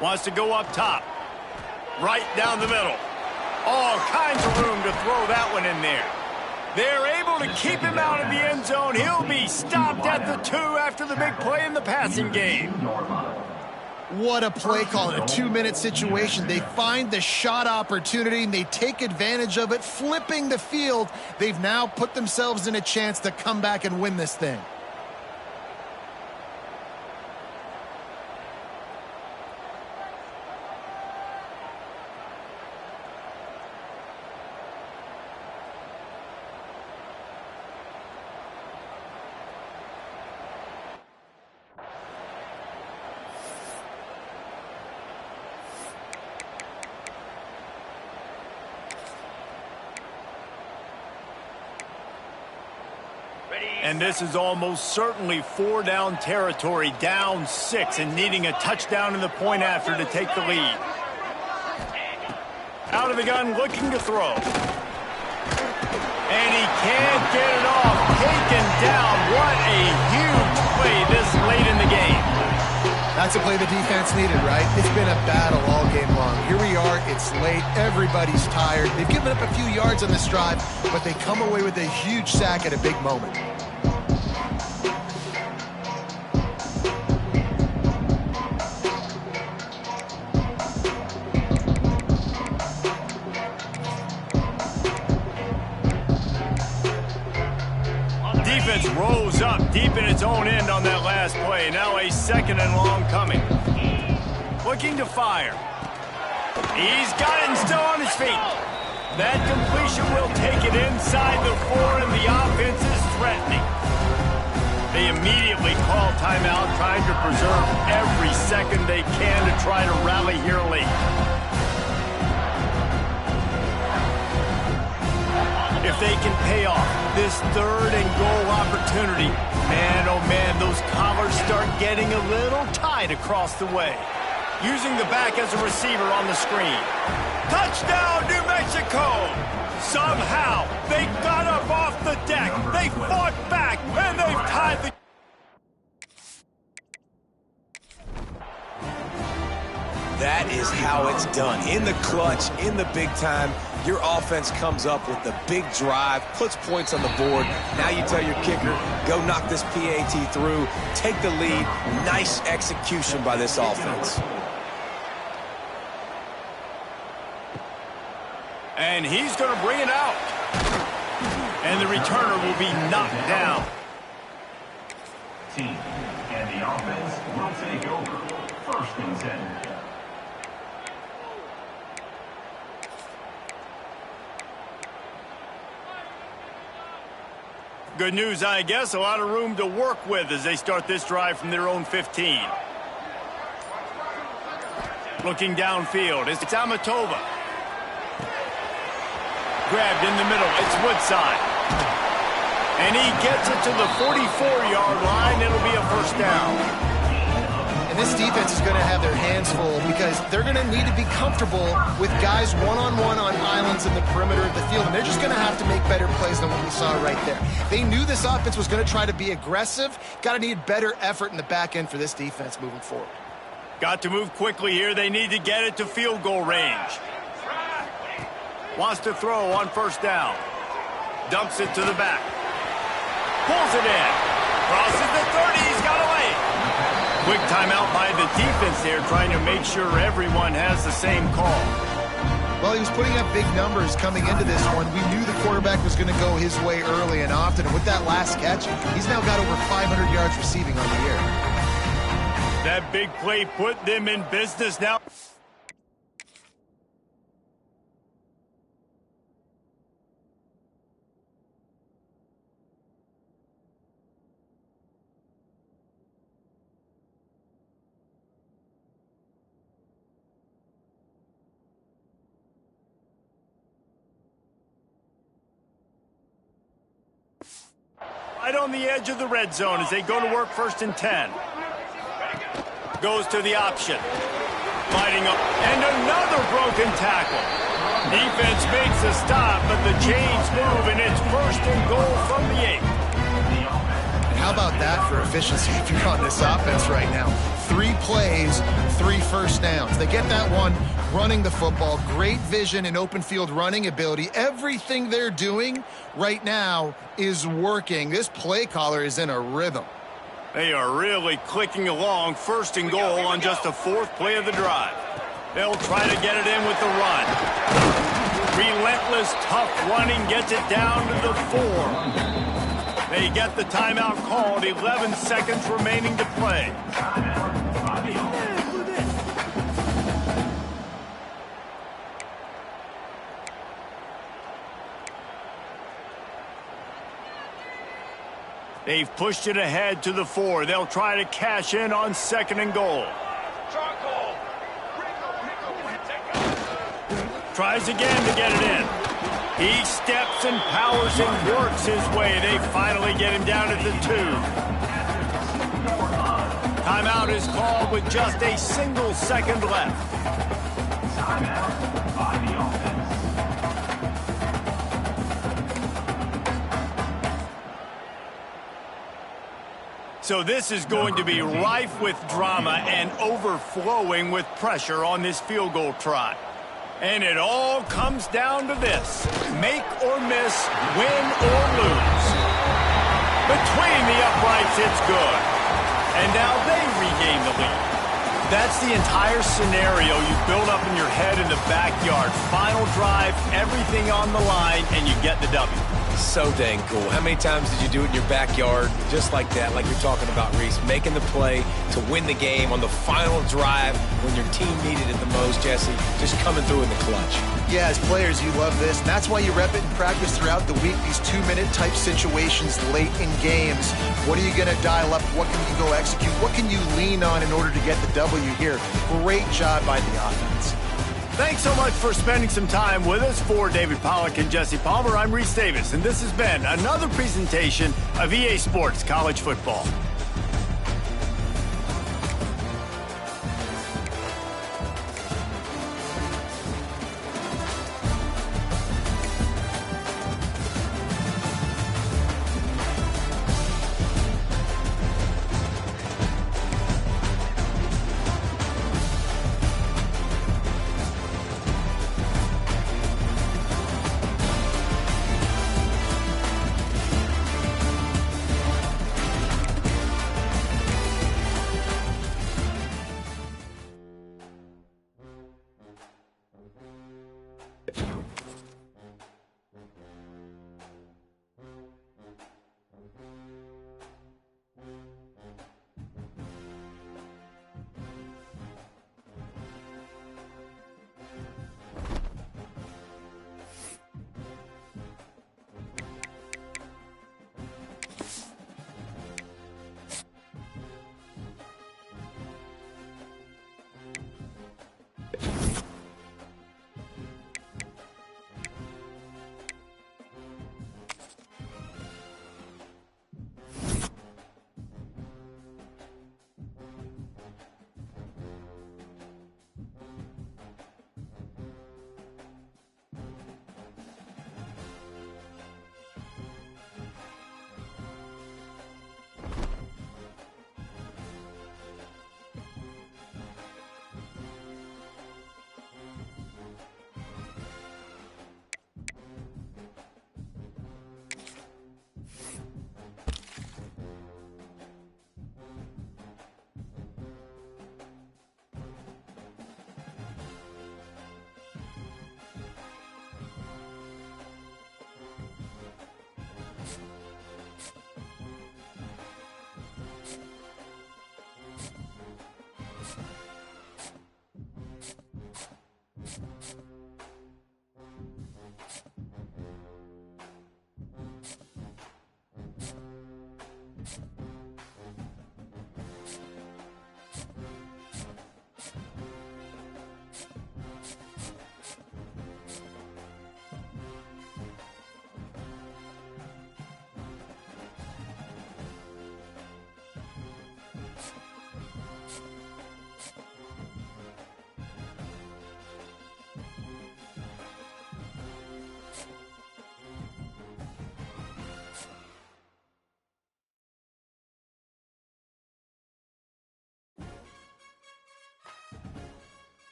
Wants to go up top. Right down the middle. All kinds of room to throw that one in there. They're able to keep him out of the end zone. He'll be stopped at the 2 after the big play in the passing game. What a play call in a 2-minute situation. They find the shot opportunity, and they take advantage of it, flipping the field. They've now put themselves in a chance to come back and win this thing. And this is almost certainly 4-down territory, down 6, and needing a touchdown in the point after to take the lead. Out of the gun, looking to throw. And he can't get it off. Taken down. What a huge play this late in the game. That's a play the defense needed, right? It's been a battle all game long. Here we are. It's late. Everybody's tired. They've given up a few yards on this drive, but they come away with a huge sack at a big moment. Defense rose up deep in its own end on that last play. Now a 2nd and long coming. Looking to fire. He's got it and still on his feet. That completion will take it inside the 4, and the offense is threatening. They immediately call timeout, trying to preserve every second they can to try to rally here late. If they can pay off this 3rd and goal opportunity, man, oh man, those collars start getting a little tight across the way. Using the back as a receiver on the screen. Touchdown, New Mexico! Somehow, they got up off the deck. They fought back, and they've tied the... That is how it's done. In the clutch, in the big time, your offense comes up with the big drive, puts points on the board. Now you tell your kicker, go knock this PAT through, take the lead. Nice execution by this offense. And he's going to bring it out. And the returner will be knocked down. Team, and the offense will take over. 1st and 10. Good news, I guess. A lot of room to work with as they start this drive from their own 15. Looking downfield. It's Amatova. Grabbed in the middle. It's Woodside. And he gets it to the 44-yard line. It'll be a 1st down. And this defense is going to have their hands full because they're going to need to be comfortable with guys one-on-one on islands in the perimeter of the field. And they're just going to have to make better plays than what we saw right there. They knew this offense was going to try to be aggressive. Got to need better effort in the back end for this defense moving forward. Got to move quickly here. They need to get it to field goal range. Wants to throw on 1st down. Dumps it to the back. Pulls it in. Crosses the 30. He's got away. Quick timeout by the defense there, trying to make sure everyone has the same call. Well, he was putting up big numbers coming into this one. We knew the quarterback was going to go his way early and often. And with that last catch, he's now got over 500 yards receiving on the year. That big play put them in business now. Right on the edge of the red zone as they go to work 1st and 10. Goes to the option. Lighting up. And another broken tackle. Defense makes a stop, but the chains move, and it's 1st and goal from the 8. And how about that for efficiency if you're on this offense right now? 3 plays, 3 1st downs. They get that one running the football. Great vision and open field running ability. Everything they're doing right now is working. This play caller is in a rhythm. They are really clicking along. 1st and goal on just the 4th play of the drive. They'll try to get it in with the run. Relentless, tough running gets it down to the 4. They get the timeout called. 11 seconds remaining to play. They've pushed it ahead to the 4. They'll try to cash in on 2nd and goal. Tries again to get it in. He steps and powers and works his way. They finally get him down at the 2. Timeout is called with just a single second left. Timeout by the offense. So this is going to be rife with drama and overflowing with pressure on this field goal try. And it all comes down to this: make or miss, win or lose. Between the uprights, it's good. And now they regain the lead. That's the entire scenario you build up in your head in the backyard. Final drive, everything on the line, and you get the W. So dang cool. How many times did you do it in your backyard just like that, like you're talking about, Reese, making the play to win the game on the final drive when your team needed it the most, Jesse, just coming through in the clutch. Yeah, as players, you love this, and that's why you rep it in practice throughout the week, these 2-minute type situations late in games. What are you going to dial up? What can you go execute? What can you lean on in order to get the W here? Great job by the offense. Thanks so much for spending some time with us. For David Pollack and Jesse Palmer, I'm Reese Davis, and this has been another presentation of EA Sports College Football.